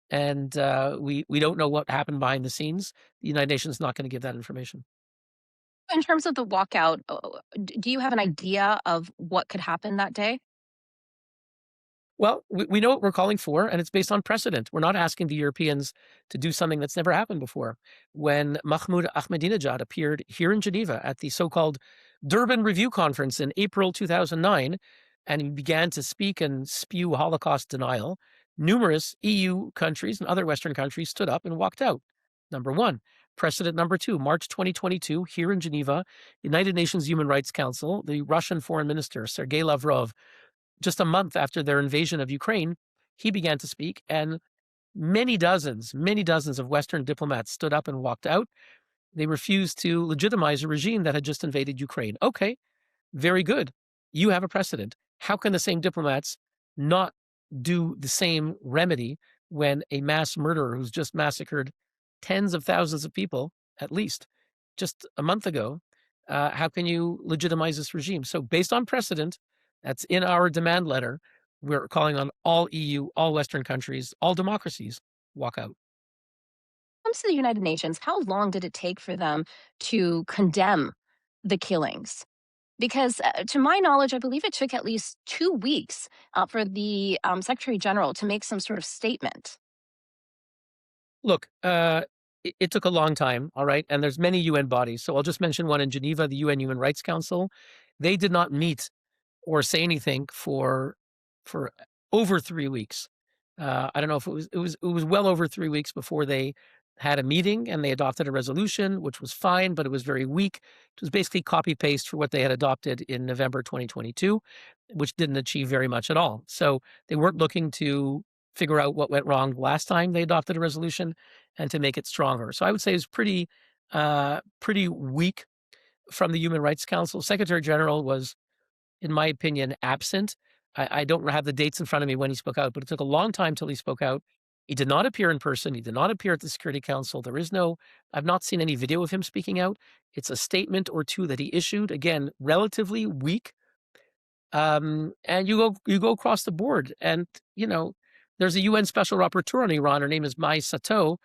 And we don't know what happened behind the scenes. The United Nations is not going to give that information. In terms of the walkout, do you have an idea of what could happen that day? Well, we know what we're calling for, and it's based on precedent. We're not asking the Europeans to do something that's never happened before. When Mahmoud Ahmadinejad appeared here in Geneva at the so-called Durban Review Conference in April 2009, and he began to speak and spew Holocaust denial, numerous EU countries and other Western countries stood up and walked out. Number one. Precedent number two, March 2022, here in Geneva, United Nations Human Rights Council, the Russian Foreign Minister, Sergei Lavrov, just a month after their invasion of Ukraine, he began to speak, and many dozens of Western diplomats stood up and walked out. They refused to legitimize a regime that had just invaded Ukraine. Okay, very good. You have a precedent. How can the same diplomats not do the same remedy when a mass murderer who's just massacred tens of thousands of people, at least, just a month ago, how can you legitimize this regime? So based on precedent, that's in our demand letter, we're calling on all EU, all Western countries, all democracies, walk out. When it comes to the United Nations, how long did it take for them to condemn the killings? Because to my knowledge, I believe it took at least 2 weeks for the Secretary General to make some sort of statement. Look, it took a long time, all right? And there's many UN bodies. So I'll just mention one in Geneva, the UN Human Rights Council. They did not meet or say anything for over 3 weeks. I don't know if it was well over 3 weeks before they had a meeting and they adopted a resolution, which was fine, but it was very weak. It was basically copy paste for what they had adopted in November 2022, which didn't achieve very much at all. So they weren't looking to figure out what went wrong last time they adopted a resolution and to make it stronger. So I would say it's pretty weak from the Human Rights Council. Secretary General was, in my opinion, absent. I don't have the dates in front of me when he spoke out, but it took a long time till he spoke out. He did not appear in person. He did not appear at the Security Council. I've not seen any video of him speaking out. It's a statement or two that he issued, again, relatively weak. And you go across the board, and there's a UN Special Rapporteur on Iran. Her name is Mai Sato.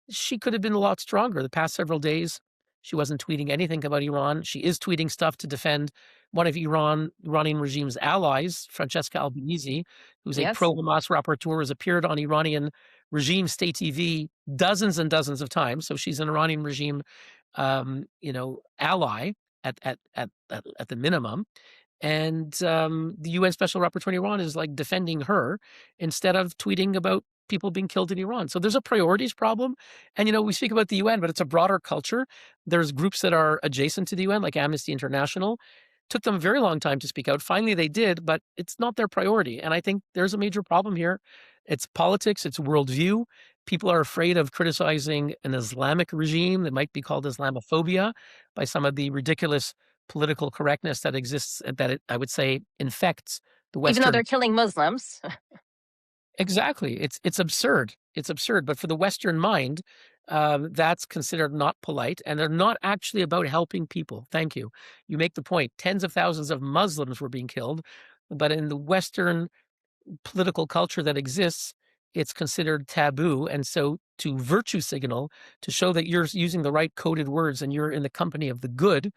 She could have been a lot stronger. The past several days, she wasn't tweeting anything about Iran. She is tweeting stuff to defend one of Iranian regime's allies, Francesca Albanese, who's a pro-Hamas rapporteur, has appeared on Iranian regime state TV dozens and dozens of times. So she's an Iranian regime, ally at the minimum. And the UN Special Rapporteur in Iran is like defending her instead of tweeting about people being killed in Iran. So there's a priorities problem. And, we speak about the UN, but it's a broader culture. There's groups that are adjacent to the UN, like Amnesty International. Took them a very long time to speak out. Finally, they did, but it's not their priority. And I think there's a major problem here. It's politics, it's worldview. People are afraid of criticizing an Islamic regime that might be called Islamophobia by some of the ridiculous political correctness that exists, I would say, infects the Western. Even though they're killing Muslims. Exactly. It's absurd. It's absurd. But for the Western mind, that's considered not polite, and they're not actually about helping people. Thank you. You make the point. Tens of thousands of Muslims were being killed, but in the Western political culture that exists, it's considered taboo. And so to virtue signal, to show that you're using the right coded words and you're in the company of the good,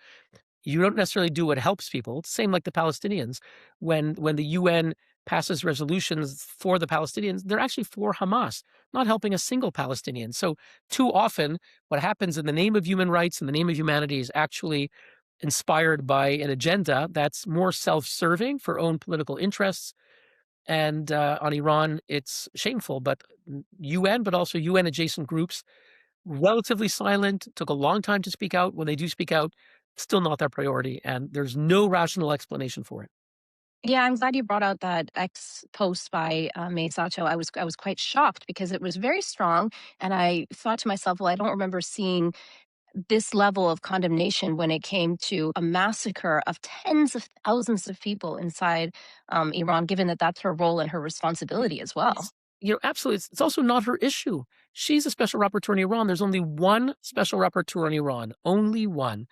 you don't necessarily do what helps people. It's the same like the Palestinians. When the UN passes resolutions for the Palestinians, they're actually for Hamas, not helping a single Palestinian. So too often what happens in the name of human rights and the name of humanity is actually inspired by an agenda that's more self-serving for own political interests. And on Iran, it's shameful, but UN, but also UN adjacent groups, relatively silent, took a long time to speak out. When they do speak out, still not their priority. And there's no rational explanation for it. Yeah, I'm glad you brought out that X post by Mai Sato. I was quite shocked because it was very strong, and I thought to myself, well, I don't remember seeing this level of condemnation when it came to a massacre of tens of thousands of people inside Iran, given that that's her role and her responsibility as well. Absolutely. It's also not her issue. She's a special rapporteur in Iran. There's only one special rapporteur in Iran, only one.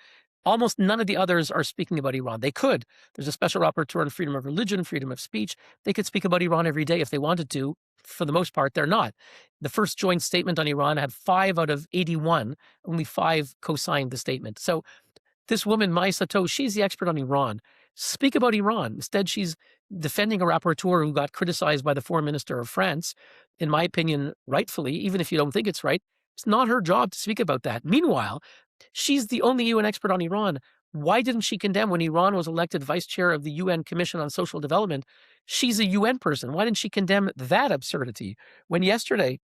Almost none of the others are speaking about Iran. They could. There's a special rapporteur on freedom of religion, freedom of speech. They could speak about Iran every day if they wanted to. For the most part, they're not. The first joint statement on Iran had 5 out of 81. Only 5 co-signed the statement. So this woman, Mai Sato, she's the expert on Iran. speak about Iran. Instead, she's defending a rapporteur who got criticized by the foreign minister of France, in my opinion, rightfully, even if you don't think it's right. It's not her job to speak about that. Meanwhile, she's the only UN expert on Iran. Why didn't she condemn when Iran was elected vice chair of the UN Commission on Social Development? She's a UN person. Why didn't she condemn that absurdity? When yesterday,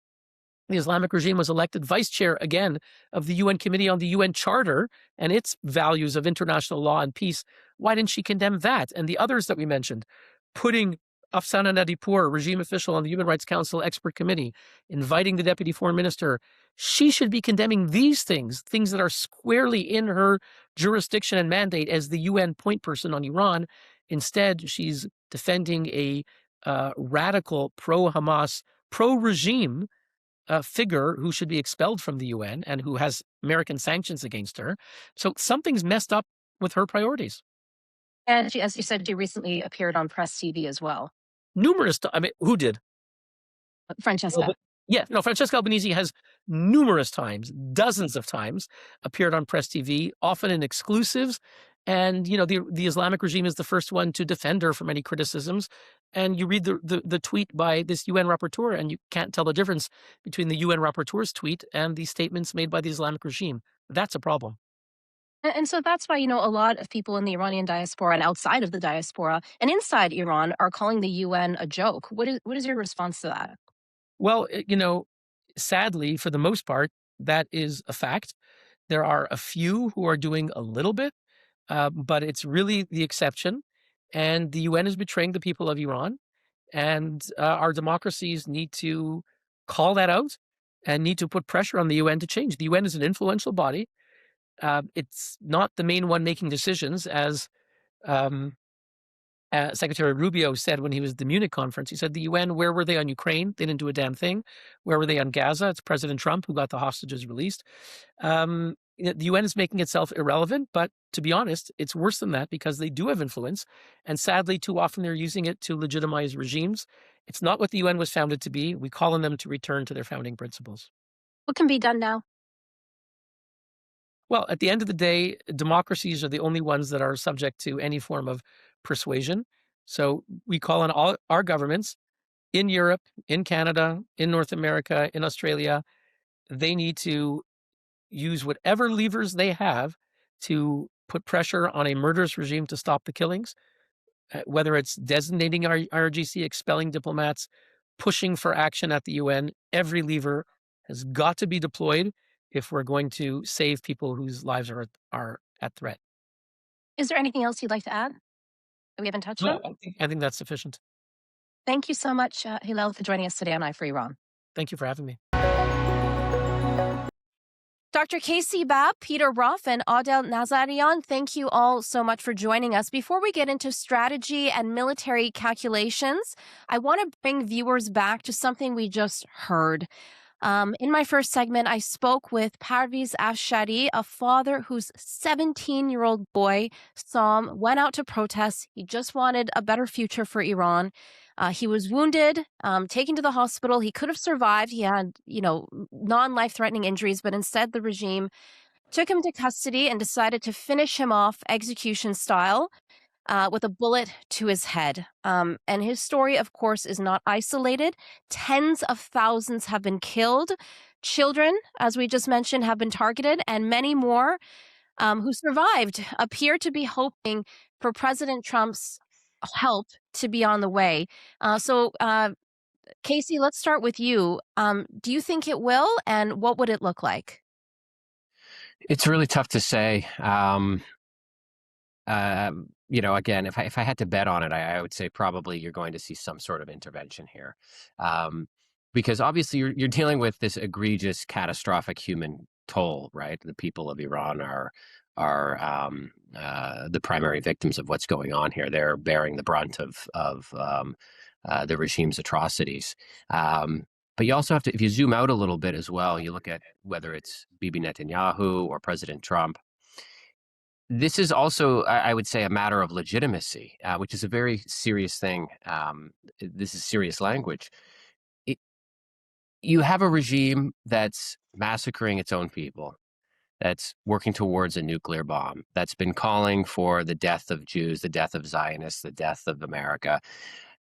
the Islamic regime was elected vice chair again of the UN Committee on the UN Charter and its values of international law and peace. Why didn't she condemn that? And the others that we mentioned, putting Afsana Nadipur, regime official on the Human Rights Council Expert Committee, inviting the deputy foreign minister. She should be condemning these things that are squarely in her jurisdiction and mandate as the UN point person on Iran. Instead, she's defending a radical pro-Hamas, pro-regime figure who should be expelled from the UN and who has American sanctions against her. So something's messed up with her priorities. And she, as you said, she recently appeared on Press TV as well. Numerous times. I mean, who did? Francesca. Francesca Albanese has numerous times, dozens of times, appeared on Press TV, often in exclusives. And, the Islamic regime is the first one to defend her from any criticisms. And you read the tweet by this UN rapporteur, and you can't tell the difference between the UN rapporteur's tweet and the statements made by the Islamic regime. That's a problem. And so that's why, a lot of people in the Iranian diaspora and outside of the diaspora and inside Iran are calling the UN a joke. What is your response to that? Well, sadly, for the most part, that is a fact. There are a few who are doing a little bit, but it's really the exception. And the UN is betraying the people of Iran. And our democracies need to call that out and need to put pressure on the UN to change. The UN is an influential body. It's not the main one making decisions, as Secretary Rubio said when he was at the Munich conference. He said, the UN, where were they on Ukraine? They didn't do a damn thing. Where were they on Gaza? It's President Trump who got the hostages released. The UN is making itself irrelevant, but to be honest, it's worse than that because they do have influence. And sadly, too often they're using it to legitimize regimes. It's not what the UN was founded to be. We call on them to return to their founding principles. What can be done now? Well, at the end of the day, democracies are the only ones that are subject to any form of persuasion. So we call on all our governments in Europe, in Canada, in North America, in Australia. They need to use whatever levers they have to put pressure on a murderous regime to stop the killings, whether it's designating IRGC, expelling diplomats, pushing for action at the UN. Every lever has got to be deployed if we're going to save people whose lives are at threat. Is there anything else you'd like to add that we haven't touched on? I think that's sufficient. Thank you so much, Hillel, for joining us today on Eye for Iran. Thank you for having me. Dr. Casey Babb, Peter Ruff, and Adel Nazarian, thank you all so much for joining us. Before we get into strategy and military calculations, I want to bring viewers back to something we just heard. In my first segment, I spoke with Parviz Afshari, a father whose 17-year-old boy, Sam, went out to protest. He just wanted a better future for Iran. He was wounded, taken to the hospital. He could have survived. He had, non-life-threatening injuries, but instead the regime took him to custody and decided to finish him off execution style with a bullet to his head. And his story, of course, is not isolated. Tens of thousands have been killed. Children, as we just mentioned, have been targeted, and many more who survived appear to be hoping for President Trump's help to be on the way. So, Casey, let's start with you. Do you think it will, and what would it look like? It's really tough to say. Again, if I had to bet on it, I would say probably you're going to see some sort of intervention here, because obviously you're dealing with this egregious, catastrophic human toll, right? The people of Iran are the primary victims of what's going on here. They're bearing the brunt of the regime's atrocities. But you also have to, if you zoom out a little bit as well, you look at whether it's Bibi Netanyahu or President Trump. This is also, I would say, a matter of legitimacy, which is a very serious thing. This is serious language. You have a regime that's massacring its own people. that's working towards a nuclear bomb, that's been calling for the death of Jews, the death of Zionists, the death of America,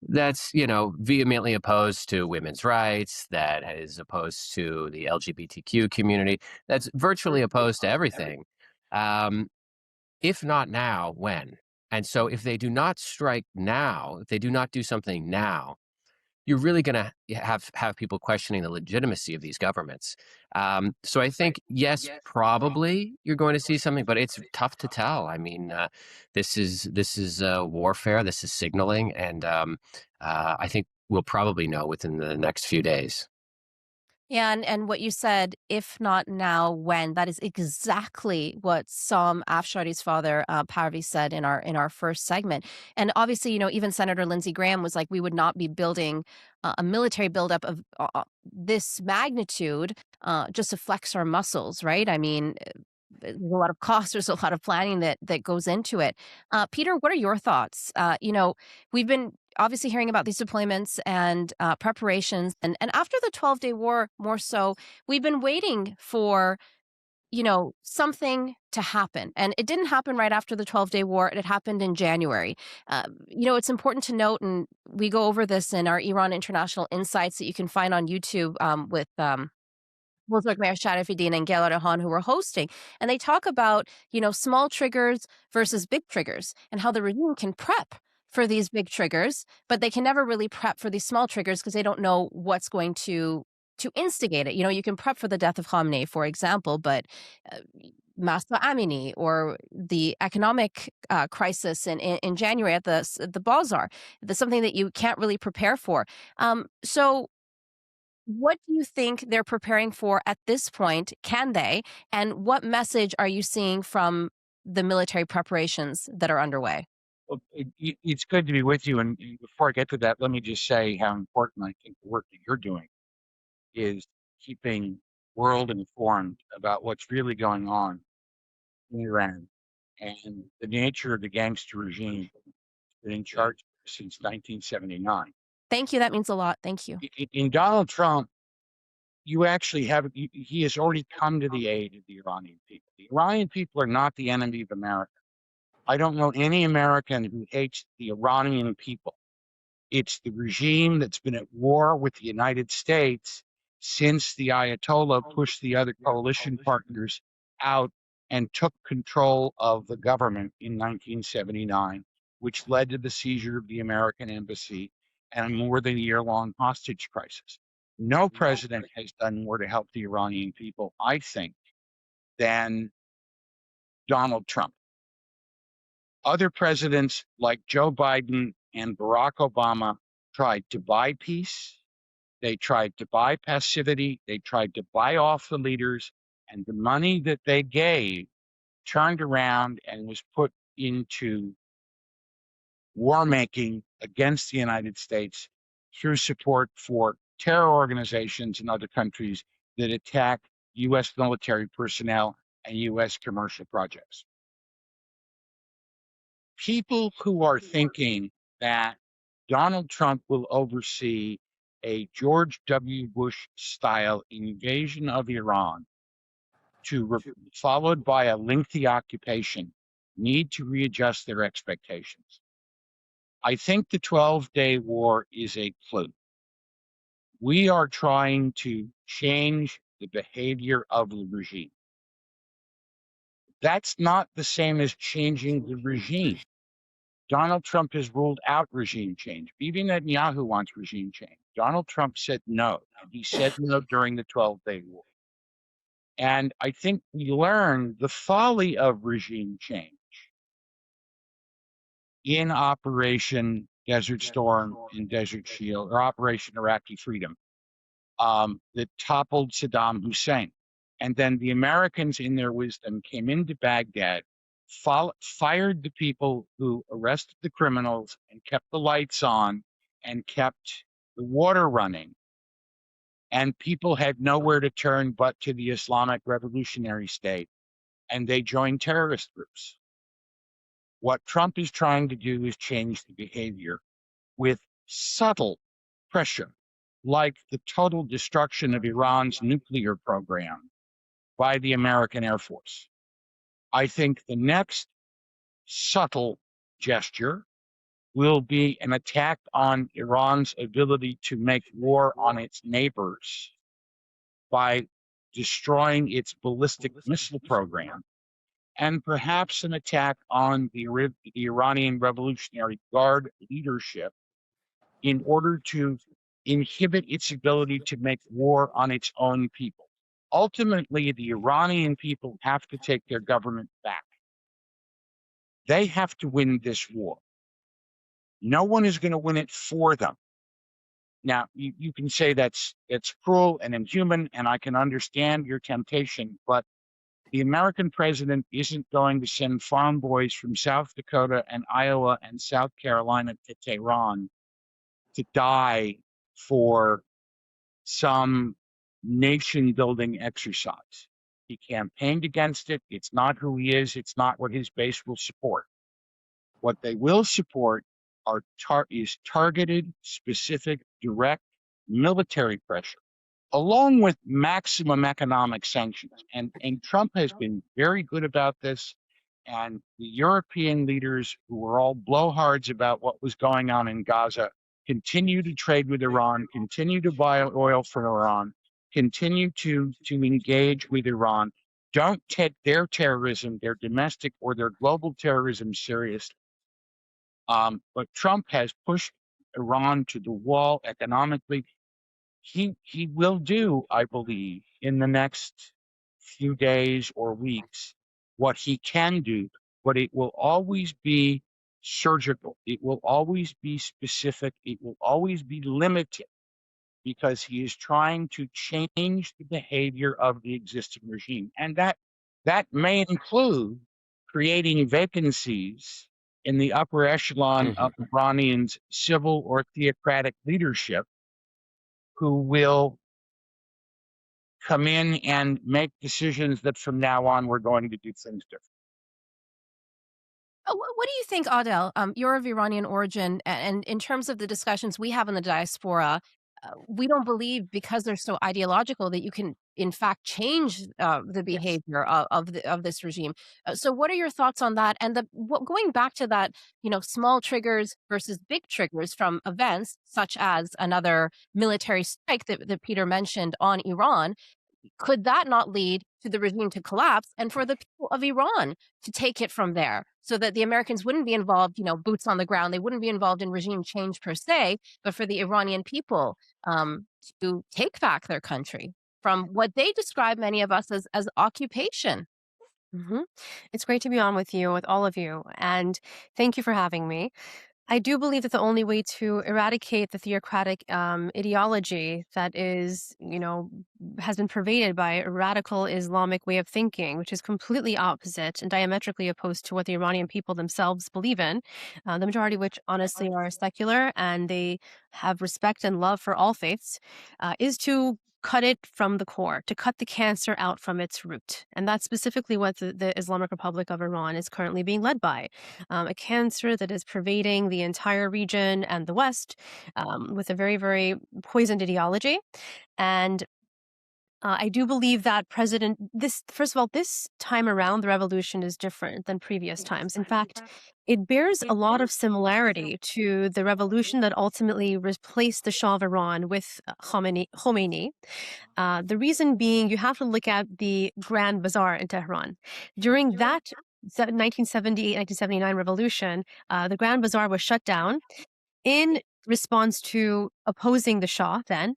that's, vehemently opposed to women's rights, that is opposed to the LGBTQ community, that's virtually opposed to everything. If not now, when? And so if they do not strike now, if they do not do something now, you're really going to have people questioning the legitimacy of these governments. So I think, yes, probably you're going to see something, but it's tough to tell. I mean, this is warfare. This is signaling, and I think we'll probably know within the next few days. Yeah, and what you said, if not now, when? That is exactly what Sam Afshari's father, Parviz, said in our first segment. And obviously, even Senator Lindsey Graham was like, we would not be building a military buildup of this magnitude just to flex our muscles, right? I mean, there's a lot of cost, there's a lot of planning that goes into it. Peter, what are your thoughts? We've been obviously hearing about these deployments and preparations, and after the 12-day war, more so, we've been waiting for something to happen, and it didn't happen right after the 12-day war. It happened in January. It's important to note, and we go over this in our Iran International Insights that you can find on YouTube with Mayor Sharafidin and Gail Arahan, who were hosting, and they talk about, small triggers versus big triggers and how the regime can prep for these big triggers, but they can never really prep for these small triggers because they don't know what's going to instigate it. You can prep for the death of Khamenei, for example, but Masa Amini or the economic crisis in January at the bazaar, that's something that you can't really prepare for. So what do you think they're preparing for at this point? Can they? And what message are you seeing from the military preparations that are underway? Well, it's good to be with you. And before I get to that, let me just say how important I think the work that you're doing is keeping world informed about what's really going on in Iran and the nature of the gangster regime that's been in charge since 1979. Thank you. That means a lot. Thank you. In Donald Trump, you actually he has already come to the aid of the Iranian people. The Iranian people are not the enemy of America. I don't know any American who hates the Iranian people. It's the regime that's been at war with the United States since the Ayatollah pushed the other coalition partners out and took control of the government in 1979, which led to the seizure of the American embassy and a more than a year-long hostage crisis. No president has done more to help the Iranian people, I think, than Donald Trump. Other presidents like Joe Biden and Barack Obama tried to buy peace. They tried to buy passivity. They tried to buy off the leaders. And the money that they gave turned around and was put into war making against the United States through support for terror organizations in other countries that attack U.S. military personnel and U.S. commercial projects. People who are thinking that Donald Trump will oversee a George W. Bush style invasion of Iran followed by a lengthy occupation need to readjust their expectations. I think the 12-day war is a clue. We are trying to change the behavior of the regime. That's not the same as changing the regime. Donald Trump has ruled out regime change. Bibi Netanyahu wants regime change. Donald Trump said no, and he said no during the 12-day war. And I think we learned the folly of regime change in Operation Desert Storm and Desert Shield, or Operation Iraqi Freedom, that toppled Saddam Hussein. And then the Americans, in their wisdom, came into Baghdad, fired the people who arrested the criminals and kept the lights on and kept the water running. And people had nowhere to turn but to the Islamic Revolutionary State, and they joined terrorist groups. What Trump is trying to do is change the behavior with subtle pressure, like the total destruction of Iran's nuclear program by the American Air Force. I think the next subtle gesture will be an attack on Iran's ability to make war on its neighbors by destroying its ballistic missile program, and perhaps an attack on the Iranian Revolutionary Guard leadership in order to inhibit its ability to make war on its own people. Ultimately, the Iranian people have to take their government back. They have to win this war. No one is going to win it for them. Now, you can say it's cruel and inhuman, and I can understand your temptation, but the American president isn't going to send farm boys from South Dakota and Iowa and South Carolina to Tehran to die for some nation-building exercise. He campaigned against it. It's not who he is. It's not what his base will support. What they will support is targeted, specific, direct military pressure, along with maximum economic sanctions. And Trump has been very good about this. And the European leaders, who were all blowhards about what was going on in Gaza, continue to trade with Iran, continue to buy oil from Iran, continue to engage with Iran. Don't take their terrorism, their domestic or their global terrorism, seriously. But Trump has pushed Iran to the wall economically. He will do, I believe, in the next few days or weeks, what he can do, but it will always be surgical. It will always be specific. It will always be limited, because he is trying to change the behavior of the existing regime. And that may include creating vacancies in the upper echelon of Iranians' civil or theocratic leadership, who will come in and make decisions that from now on we're going to do things different. What do you think, Adel? You're of Iranian origin, and in terms of the discussions we have in the diaspora, we don't believe, because they're so ideological, that you can, in fact, change the behavior of this regime. So, what are your thoughts on that? And going back to that, small triggers versus big triggers from events such as another military strike that Peter mentioned on Iran. Could that not lead to the regime to collapse and for the people of Iran to take it from there, so that the Americans wouldn't be involved, boots on the ground? They wouldn't be involved in regime change per se, but for the Iranian people to take back their country from what they describe, many of us, as occupation. It's great to be on with all of you, and thank you for having me. I do believe that the only way to eradicate the theocratic ideology that has been pervaded by a radical Islamic way of thinking, which is completely opposite and diametrically opposed to what the Iranian people themselves believe in, the majority of which honestly are secular, and they have respect and love for all faiths, is to cut it from the core, to cut the cancer out from its root. And that's specifically what the Islamic Republic of Iran is currently being led by, a cancer that is pervading the entire region and the West, with a very, very poisoned ideology. And I do believe that first of all, this time around, the revolution is different than previous times. In fact, it bears a lot of similarity to the revolution that ultimately replaced the Shah of Iran with Khomeini. The reason being, you have to look at the Grand Bazaar in Tehran. During that 1978-1979 revolution, the Grand Bazaar was shut down in response to opposing the Shah then.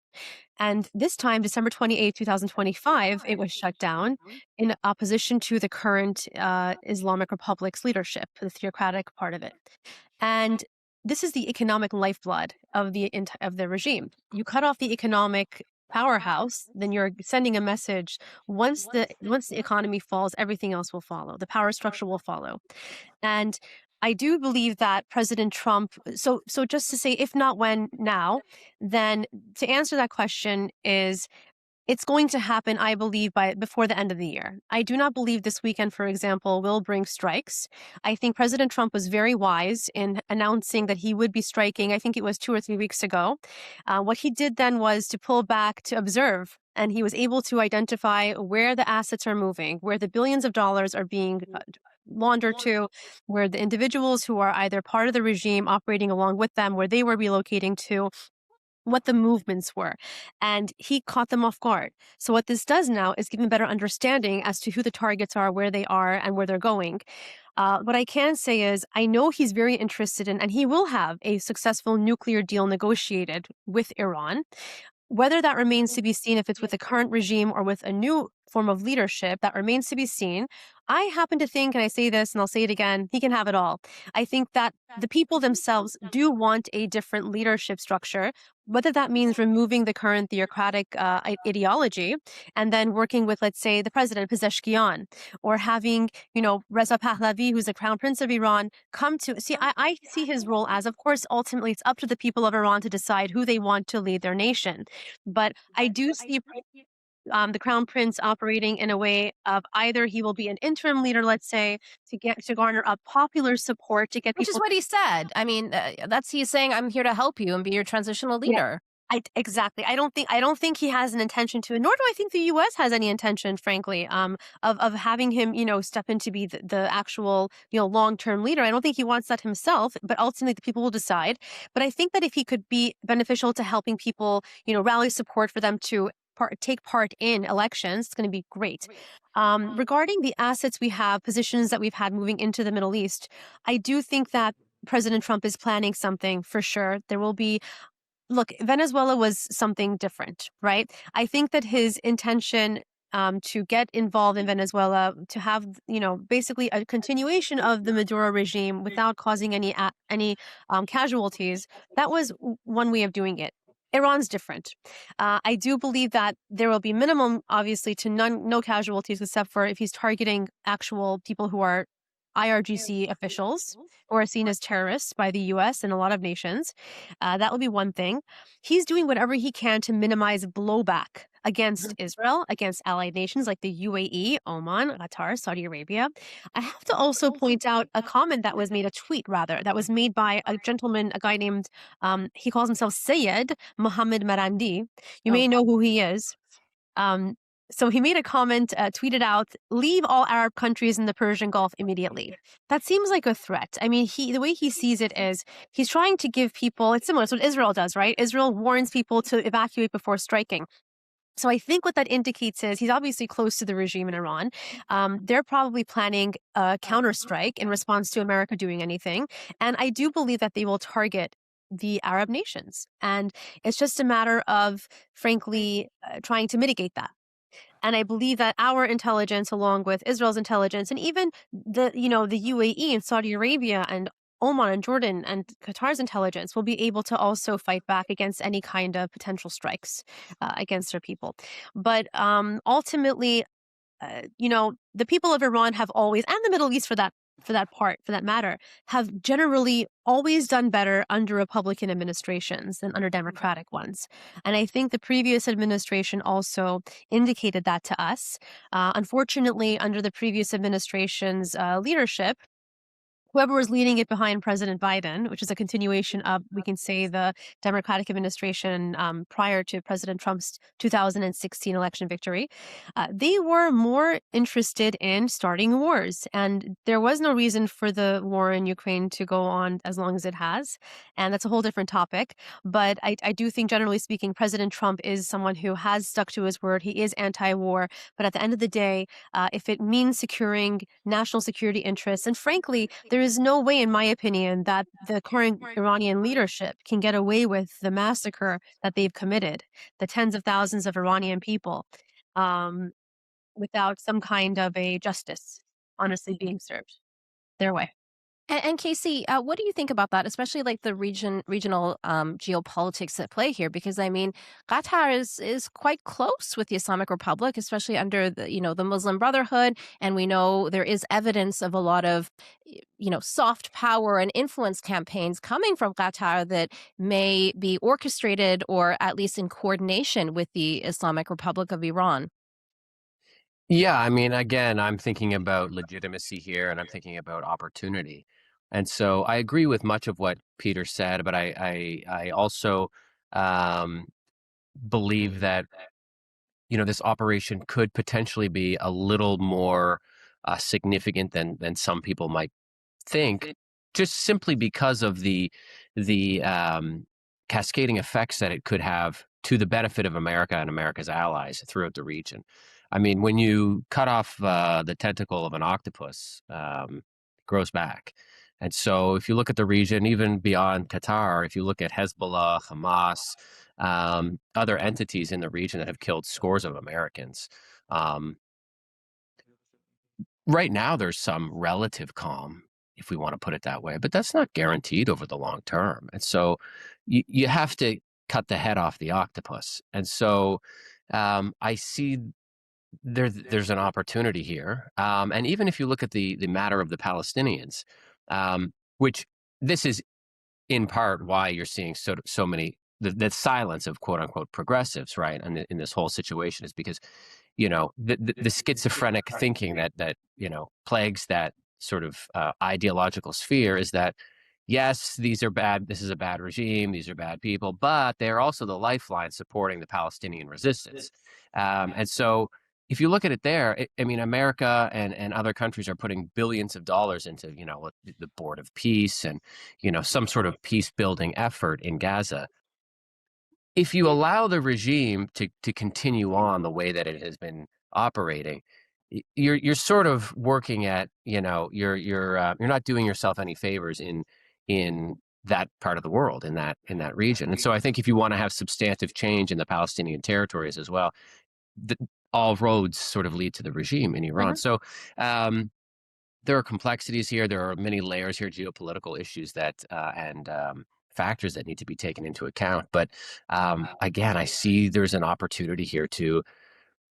And this time, December 28, 2025, it was shut down in opposition to the current Islamic Republic's leadership, the theocratic part of it. And this is the economic lifeblood of the regime. You cut off the economic powerhouse, then you're sending a message. Once the economy falls, everything else will follow. The power structure will follow. And I do believe that President Trump, so just to say, if not when, now, then to answer that question is, It's going to happen, I believe, before the end of the year. I do not believe this weekend, for example, will bring strikes. I think President Trump was very wise in announcing that he would be striking. I think it was 2 or 3 weeks ago. What he did then was to pull back to observe, and he was able to identify where the assets are moving, where the billions of dollars are being laundered to, where the individuals who are either part of the regime operating along with them, where they were relocating to, what the movements were, and he caught them off guard. So what this does now is give him better understanding as to who the targets are, where they are, and where they're going. What I can say is I know he's very interested in, and he will have a successful nuclear deal negotiated with Iran. Whether that remains to be seen, if it's with the current regime or with a new form of leadership, that remains to be seen. I happen to think, and I say this and I'll say it again, he can have it all. I think that the people themselves do want a different leadership structure, whether that means removing the current theocratic ideology and then working with, let's say, the president, Pezeshkian, or having, Reza Pahlavi, who's the crown prince of Iran, come to see. I see his role as, of course, ultimately it's up to the people of Iran to decide who they want to lead their nation. But I do see the crown prince operating in a way of either he will be an interim leader, let's say, to garner up popular support to get Which is people. what he said. I mean, he's saying, I'm here to help you and be your transitional leader. Exactly. I don't think he has an intention to, nor do I think the U.S. has any intention, frankly, of having him, step in to be the actual, long-term leader. I don't think he wants that himself, but ultimately the people will decide. But I think that if he could be beneficial to helping people, rally support for them to take part in elections, it's going to be great. Regarding the assets we have, positions that we've had moving into the Middle East, I do think that President Trump is planning something for sure. There will be. Look, Venezuela was something different, right? I think that his intention to get involved in Venezuela, to have, basically a continuation of the Maduro regime without causing any casualties, that was one way of doing it. Iran's different. I do believe that there will be minimum, obviously, to no casualties, except for if he's targeting actual people who are IRGC officials or are seen as terrorists by the U.S. and a lot of nations. That will be one thing. He's doing whatever he can to minimize blowback against Israel, against allied nations like the UAE, Oman, Qatar, Saudi Arabia. I have to also point out a comment that was made, a tweet rather, that was made by a gentleman, a guy named, he calls himself Sayed Mohammed Marandi. You may know who he is. So he made a comment, tweeted out, "Leave all Arab countries in the Persian Gulf immediately." That seems like a threat. I mean, the way he sees it is he's trying to give people, it's similar to what Israel does, right? Israel warns people to evacuate before striking. So I think what that indicates is he's obviously close to the regime in Iran. They're probably planning a counterstrike in response to America doing anything. And I do believe that they will target the Arab nations. And it's just a matter of, frankly, trying to mitigate that. And I believe that our intelligence, along with Israel's intelligence, and even the UAE and Saudi Arabia and Oman and Jordan and Qatar's intelligence will be able to also fight back against any kind of potential strikes against their people. But ultimately, the people of Iran have always, and the Middle East for that matter, have generally always done better under Republican administrations than under Democratic ones. And I think the previous administration also indicated that to us. Unfortunately, under the previous administration's leadership, whoever was leading it behind President Biden, which is a continuation of, we can say, the Democratic administration prior to President Trump's 2016 election victory, they were more interested in starting wars. And there was no reason for the war in Ukraine to go on as long as it has. And that's a whole different topic. But I do think, generally speaking, President Trump is someone who has stuck to his word. He is anti-war. But at the end of the day, if it means securing national security interests, and frankly, there is no way, in my opinion, that the current Iranian leadership can get away with the massacre that they've committed, the tens of thousands of Iranian people, without some kind of a justice honestly being served their way. And Casey, what do you think about that, especially like the regional geopolitics at play here? Because I mean, Qatar is quite close with the Islamic Republic, especially under the Muslim Brotherhood, and we know there is evidence of a lot of soft power and influence campaigns coming from Qatar that may be orchestrated or at least in coordination with the Islamic Republic of Iran. Yeah, I mean, again, I'm thinking about legitimacy here and I'm thinking about opportunity. And so I agree with much of what Peter said, but I also um, believe that, this operation could potentially be a little more significant than some people might think, just simply because of the cascading effects that it could have to the benefit of America and America's allies throughout the region. I mean, when you cut off the tentacle of an octopus, it grows back. And so, if you look at the region, even beyond Qatar, if you look at Hezbollah, Hamas, other entities in the region that have killed scores of Americans, um, right now there's some relative calm, if we want to put it that way, but that's not guaranteed over the long term. And so you have to cut the head off the octopus. And so I see there's an opportunity here. And even if you look at the matter of the Palestinians, which this is in part why you're seeing so many the silence of quote unquote progressives, right? And in this whole situation is because the schizophrenic thinking that plagues that sort of ideological sphere is that yes, these are bad, this is a bad regime, these are bad people, but they're also the lifeline supporting the Palestinian resistance. And so if you look at it there, I mean, America and other countries are putting billions of dollars into the Board of Peace and some sort of peace building effort in Gaza. If you allow the regime to continue on the way that it has been operating, you're sort of working at you're not doing yourself any favors in that part of the world, in that region. And so I think if you want to have substantive change in the Palestinian territories as well, all roads sort of lead to the regime in Iran. So there are complexities here. There are many layers here, geopolitical issues that and factors that need to be taken into account. But again, I see there's an opportunity here to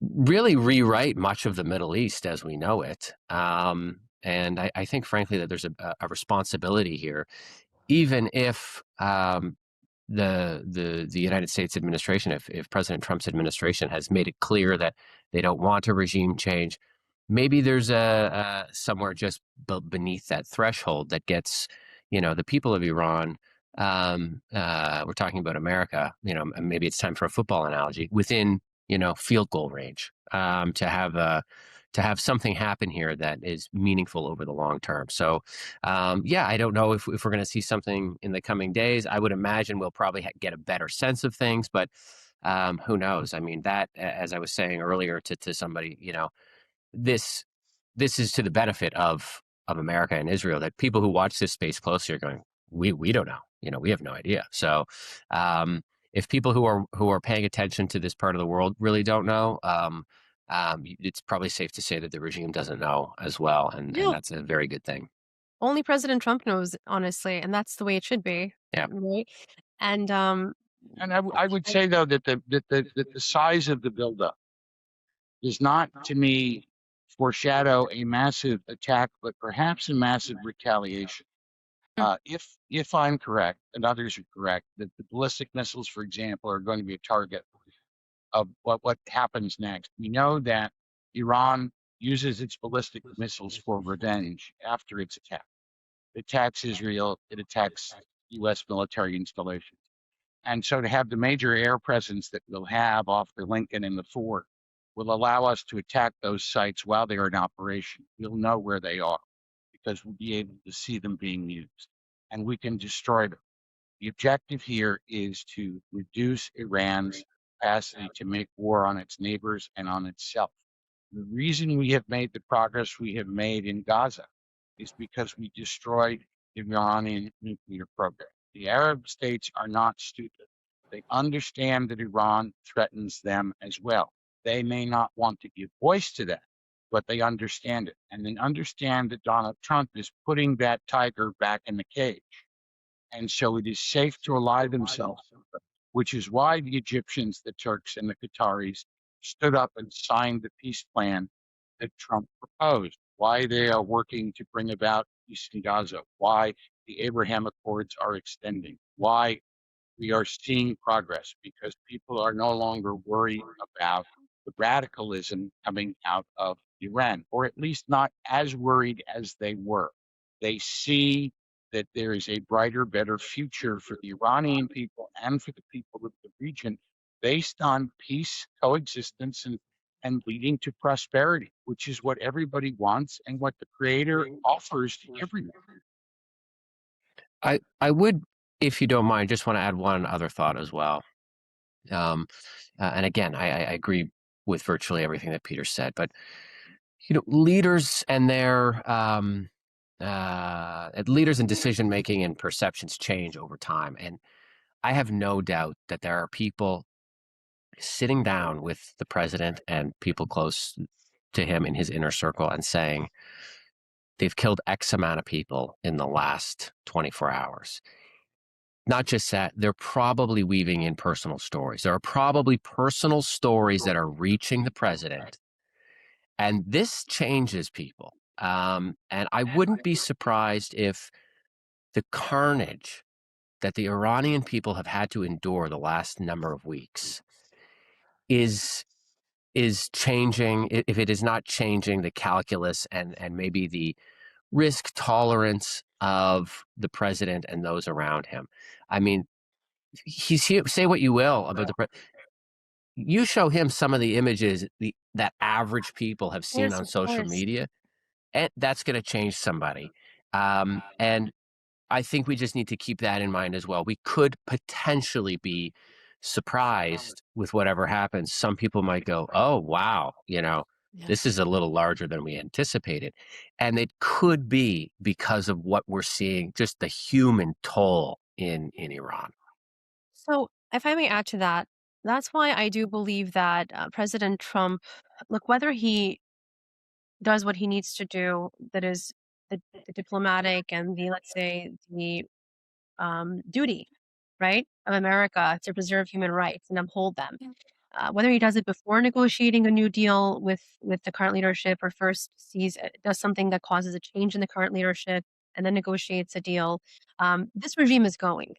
really rewrite much of the Middle East as we know it. And I think, frankly, that there's a responsibility here, even if the United States administration, if President Trump's administration has made it clear that they don't want a regime change, maybe there's a somewhere just beneath that threshold that gets the people of Iran. We're talking about America. Maybe it's time for a football analogy within field goal range to have something happen here that is meaningful over the long term. So, I don't know if we're going to see something in the coming days. I would imagine we'll probably get a better sense of things, but who knows? I mean, that, as I was saying earlier to somebody, this is to the benefit of America and Israel, that people who watch this space closely are going, we don't know. We have no idea. So, if people who are paying attention to this part of the world really don't know, it's probably safe to say that the regime doesn't know as well, and that's a very good thing. Only President Trump knows, honestly, and that's the way it should be. Yeah. Right. And I would say though that the size of the buildup does not, to me, foreshadow a massive attack, but perhaps a massive retaliation. If I'm correct, and others are correct, that the ballistic missiles, for example, are going to be a target of what happens next. We know that Iran uses its ballistic missiles for revenge after its attack. It attacks Israel, it attacks U.S. military installations. And so to have the major air presence that we'll have off the Lincoln and the Ford will allow us to attack those sites while they're in operation. We'll know where they are because we'll be able to see them being used, and we can destroy them. The objective here is to reduce Iran's capacity to make war on its neighbors and on itself. The reason we have made the progress we have made in Gaza is because we destroyed the Iranian nuclear program. The Arab states are not stupid. They understand that Iran threatens them as well. They may not want to give voice to that, but they understand it. And they understand that Donald Trump is putting that tiger back in the cage. And so it is safe to ally themselves, which is why the Egyptians, the Turks, and the Qataris stood up and signed the peace plan that Trump proposed, why they are working to bring about peace in Gaza, why the Abraham Accords are extending, why we are seeing progress, because people are no longer worried about the radicalism coming out of Iran, or at least not as worried as they were. They see that there is a brighter, better future for the Iranian people and for the people of the region based on peace, coexistence, and leading to prosperity, which is what everybody wants and what the Creator offers to everyone. I would, if you don't mind, just want to add one other thought as well. And again, I agree with virtually everything that Peter said, but leaders and their leaders and decision making and perceptions change over time, and I have no doubt that there are people sitting down with the president and people close to him in his inner circle and saying, they've killed X amount of people in the last 24 hours. Not just that, they're probably weaving in personal stories. There are probably personal stories that are reaching the president. And this changes people. And I wouldn't be surprised if the carnage that the Iranian people have had to endure the last number of weeks is changing, if it is not changing the calculus and maybe the risk tolerance of the president and those around him. I mean, he's here, say what you will about the president. You show him some of the images that average people have seen on social media, and that's going to change somebody. And I think we just need to keep that in mind as well. We could potentially be surprised with whatever happens. Some people might go, oh, wow, this is a little larger than we anticipated. And it could be because of what we're seeing, just the human toll in Iran. So, if I may add to that, that's why I do believe that President Trump, look, whether he does what he needs to do, that is the diplomatic and let's say, the duty, right, of America to preserve human rights and uphold them. Whether he does it before negotiating a new deal with the current leadership, or first does something that causes a change in the current leadership and then negotiates a deal, this regime is going.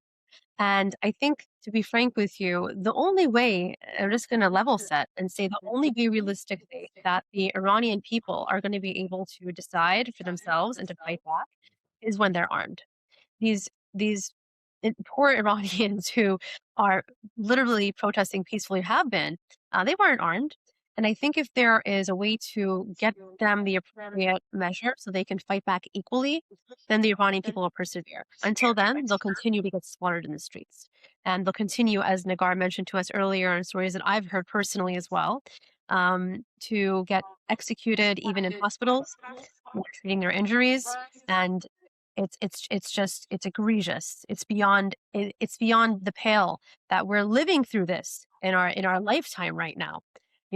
And I think, to be frank with you, the only way, I'm just going to level set and say, the only way realistically that the Iranian people are going to be able to decide for themselves and to fight back is when they're armed. These poor Iranians who are literally protesting peacefully have been, they weren't armed. And I think if there is a way to get them the appropriate measure so they can fight back equally, then the Iranian people will persevere. Until then, they'll continue to get slaughtered in the streets. And they'll continue, as Nagar mentioned to us earlier, in stories that I've heard personally as well, to get executed even in hospitals when they're treating their injuries. And it's egregious. It's beyond the pale that we're living through this in our lifetime right now.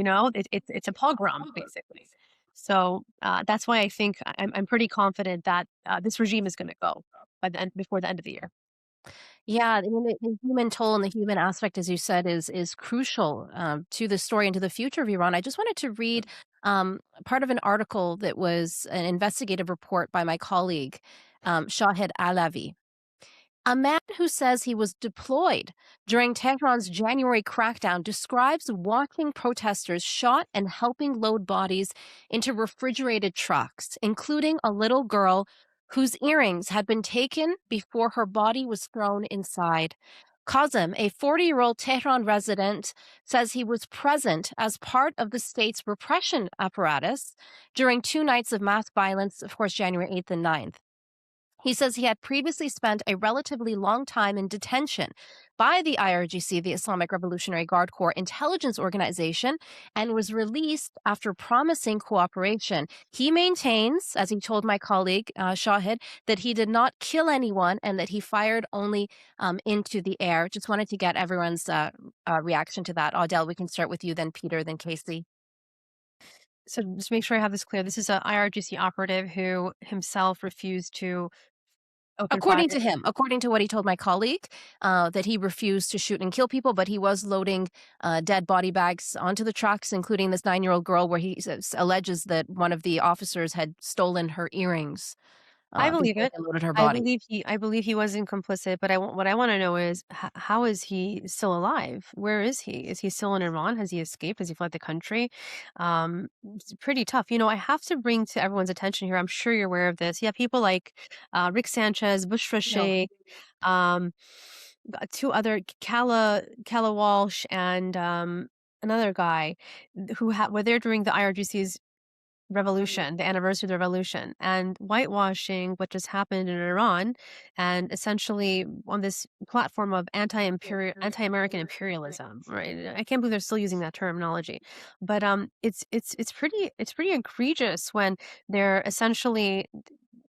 It's a pogrom basically. So that's why I think I'm pretty confident that this regime is going to go before the end of the year. Yeah, I mean, the human toll and the human aspect, as you said, is crucial to the story and to the future of Iran. I just wanted to read part of an article that was an investigative report by my colleague, Shahid Alavi. A man who says he was deployed during Tehran's January crackdown describes watching protesters shot and helping load bodies into refrigerated trucks, including a little girl whose earrings had been taken before her body was thrown inside. Kazem, a 40-year-old Tehran resident, says he was present as part of the state's repression apparatus during 2 nights of mass violence, of course, January 8th and 9th. He says he had previously spent a relatively long time in detention by the IRGC, the Islamic Revolutionary Guard Corps intelligence organization, and was released after promising cooperation. He maintains, as he told my colleague, Shahid, that he did not kill anyone and that he fired only into the air. Just wanted to get everyone's reaction to that. Adele, we can start with you, then Peter, then Casey. So just make sure I have this clear. This is a IRGC operative who himself refused to open fire. According to him, according to what he told my colleague, that he refused to shoot and kill people, but he was loading dead body bags onto the trucks, including this 9-year-old girl, where he alleges that one of the officers had stolen her earrings I believe before it. they loaded her body. I believe he wasn't complicit, but what I want to know is how is he still alive? Where is he? Is he still in Iran? Has he escaped? Has he fled the country? It's pretty tough. You know, I have to bring to everyone's attention here. I'm sure you're aware of this. You have people like Rick Sanchez, Bushra Sheikh, um, two other Kala Walsh, and another guy who were there during the IRGC's revolution, the anniversary of the revolution, and whitewashing what just happened in Iran, and essentially on this platform of anti-American imperialism, right? I can't believe they're still using that terminology, but it's pretty egregious when they're essentially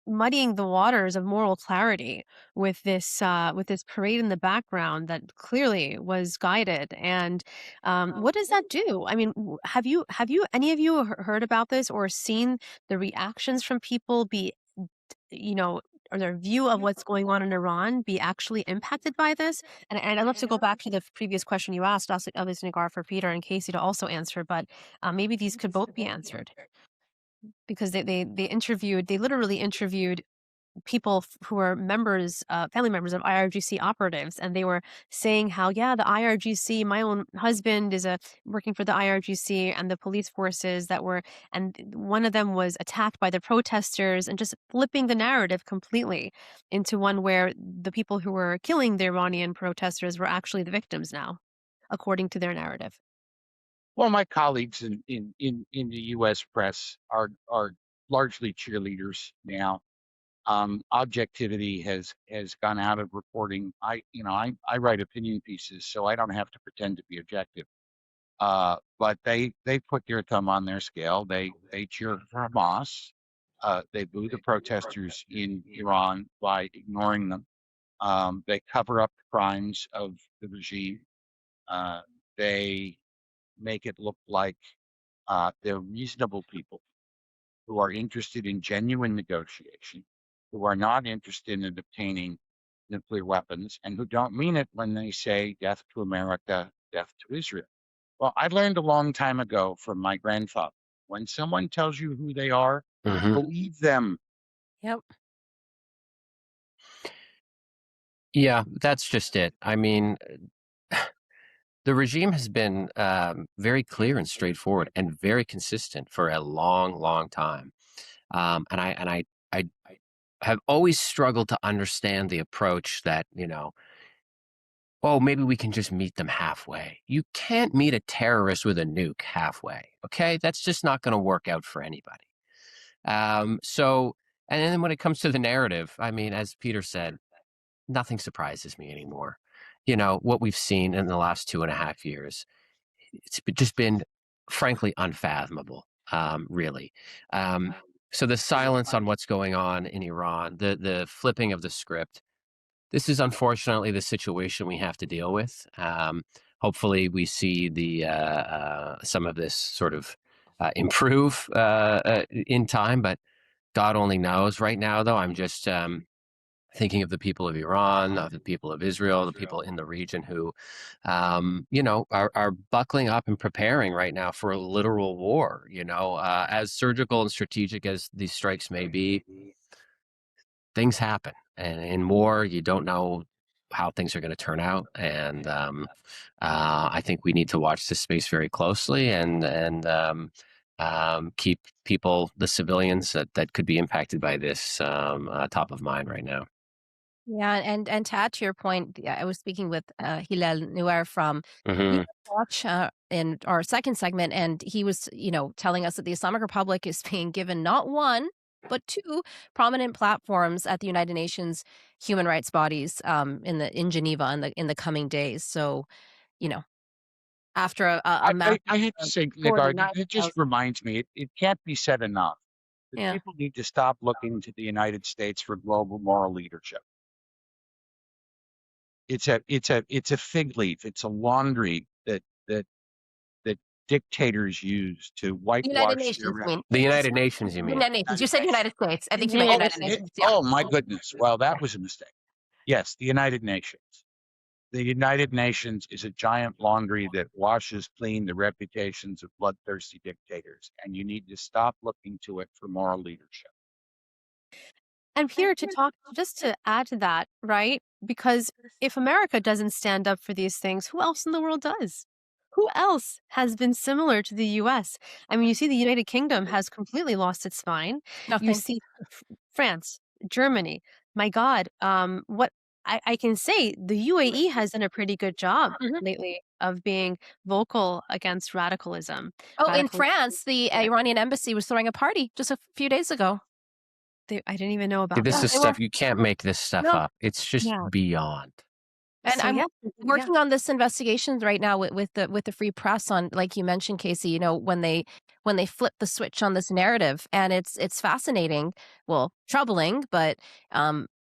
muddying the waters of moral clarity with this parade in the background that clearly was guided. And what does that do? I mean, have you any of you heard about this or seen the reactions from people be, you know, or their view of what's going on in Iran be actually impacted by this? And I'd love to go back to the previous question you asked, obviously, Nagar, for Peter and Casey to also answer, but maybe these could both be answered, because they literally interviewed people who are family members of IRGC operatives, and they were saying how, yeah, the IRGC, my own husband is working for the IRGC, and the police forces and one of them was attacked by the protesters, and just flipping the narrative completely into one where the people who were killing the Iranian protesters were actually the victims now, according to their narrative. Well, my colleagues in the U.S. press are largely cheerleaders now. Objectivity has gone out of reporting. I write opinion pieces, so I don't have to pretend to be objective. But they put their thumb on their scale. They cheer for Hamas. They boo the protesters in Iran by ignoring them. They cover up the crimes of the regime. They make it look like they're reasonable people who are interested in genuine negotiation, who are not interested in obtaining nuclear weapons, and who don't mean it when they say death to America, death to Israel. Well, I learned a long time ago from my grandfather, when someone tells you who they are, believe them. Yep. Yeah, that's just it. I mean, the regime has been very clear and straightforward and very consistent for a long, long time. And I have always struggled to understand the approach that, oh, maybe we can just meet them halfway. You can't meet a terrorist with a nuke halfway, okay? That's just not going to work out for anybody. And then when it comes to the narrative, I mean, as Peter said, nothing surprises me anymore. What we've seen in the last 2.5 years, it's just been frankly unfathomable, really. So the silence on what's going on in Iran, the flipping of the script, this is unfortunately the situation we have to deal with. Hopefully we see some of this sort of improve in time, but God only knows. Right now, though, I'm just thinking of the people of Iran, of the people of Israel, the people in the region who, are buckling up and preparing right now for a literal war. As surgical and strategic as these strikes may be, things happen, and in war, you don't know how things are going to turn out. And I think we need to watch this space very closely and keep people, the civilians that could be impacted by this, top of mind right now. Yeah, and to add to your point, I was speaking with Hillel Neuer from Mm-hmm. Watch in our second segment, and he was, telling us that the Islamic Republic is being given not one, but two prominent platforms at the United Nations human rights bodies in Geneva in the coming days. So, after a I massive have to say, more than Nagard, it just 9,000. reminds me, it can't be said enough that Yeah. people need to stop looking to the United States for global moral leadership. It's a fig leaf. It's a laundry that dictators use to whitewash United their Nations, you mean? The United Nations, you mean? United Nations. You said United States. I think you meant United Nations. Yeah. Oh, my goodness. Well, that was a mistake. Yes, the United Nations. The United Nations is a giant laundry that washes clean the reputations of bloodthirsty dictators, and you need to stop looking to it for moral leadership. And here to talk, just to add to that, right? Because if America doesn't stand up for these things, who else in the world does? Who else has been similar to the US? I mean, you see the United Kingdom has completely lost its spine. Nothing. You see France, Germany. My God, what I can say, the UAE has done a pretty good job lately of being vocal against radicalism. Oh, in France, the Iranian embassy was throwing a party just a few days ago. I didn't even know about This that. is stuff you can't make this stuff up. It's just beyond. And So, I'm yeah. working on this investigation right now with the Free Press on, like you mentioned, Casey, you know, when they flip the switch on this narrative, and it's fascinating, well, troubling, but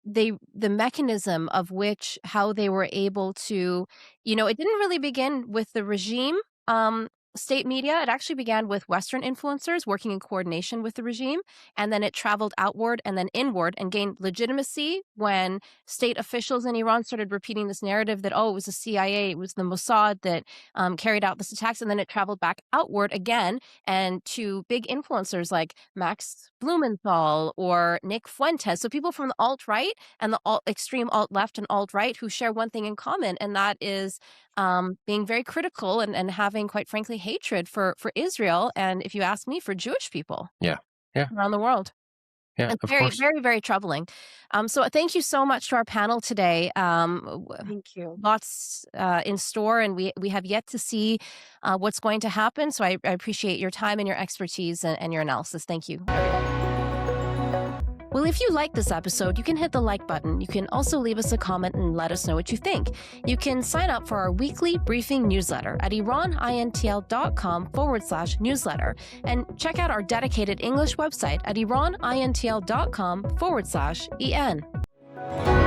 the mechanism of which, how they were able to, you know, it didn't really begin with the regime state media. It actually began with Western influencers working in coordination with the regime, and then it traveled outward and then inward and gained legitimacy when state officials in Iran started repeating this narrative that, oh, it was the CIA, it was the Mossad that carried out this attacks, and then it traveled back outward again and to big influencers like Max Blumenthal or Nick Fuentes, so people from the alt-right and the extreme alt-left and alt-right who share one thing in common, and that is being very critical and having, quite frankly, hatred for Israel, and if you ask me, for Jewish people around the world. Yeah, It's of very, course. very, very troubling. So thank you so much to our panel today. Thank you. Lots in store, and we have yet to see what's going to happen. So I appreciate your time and your expertise and your analysis. Thank you, everyone. Well, if you like this episode, you can hit the like button. You can also leave us a comment and let us know what you think. You can sign up for our weekly briefing newsletter at iranintl.com/newsletter. And check out our dedicated English website at iranintl.com/en.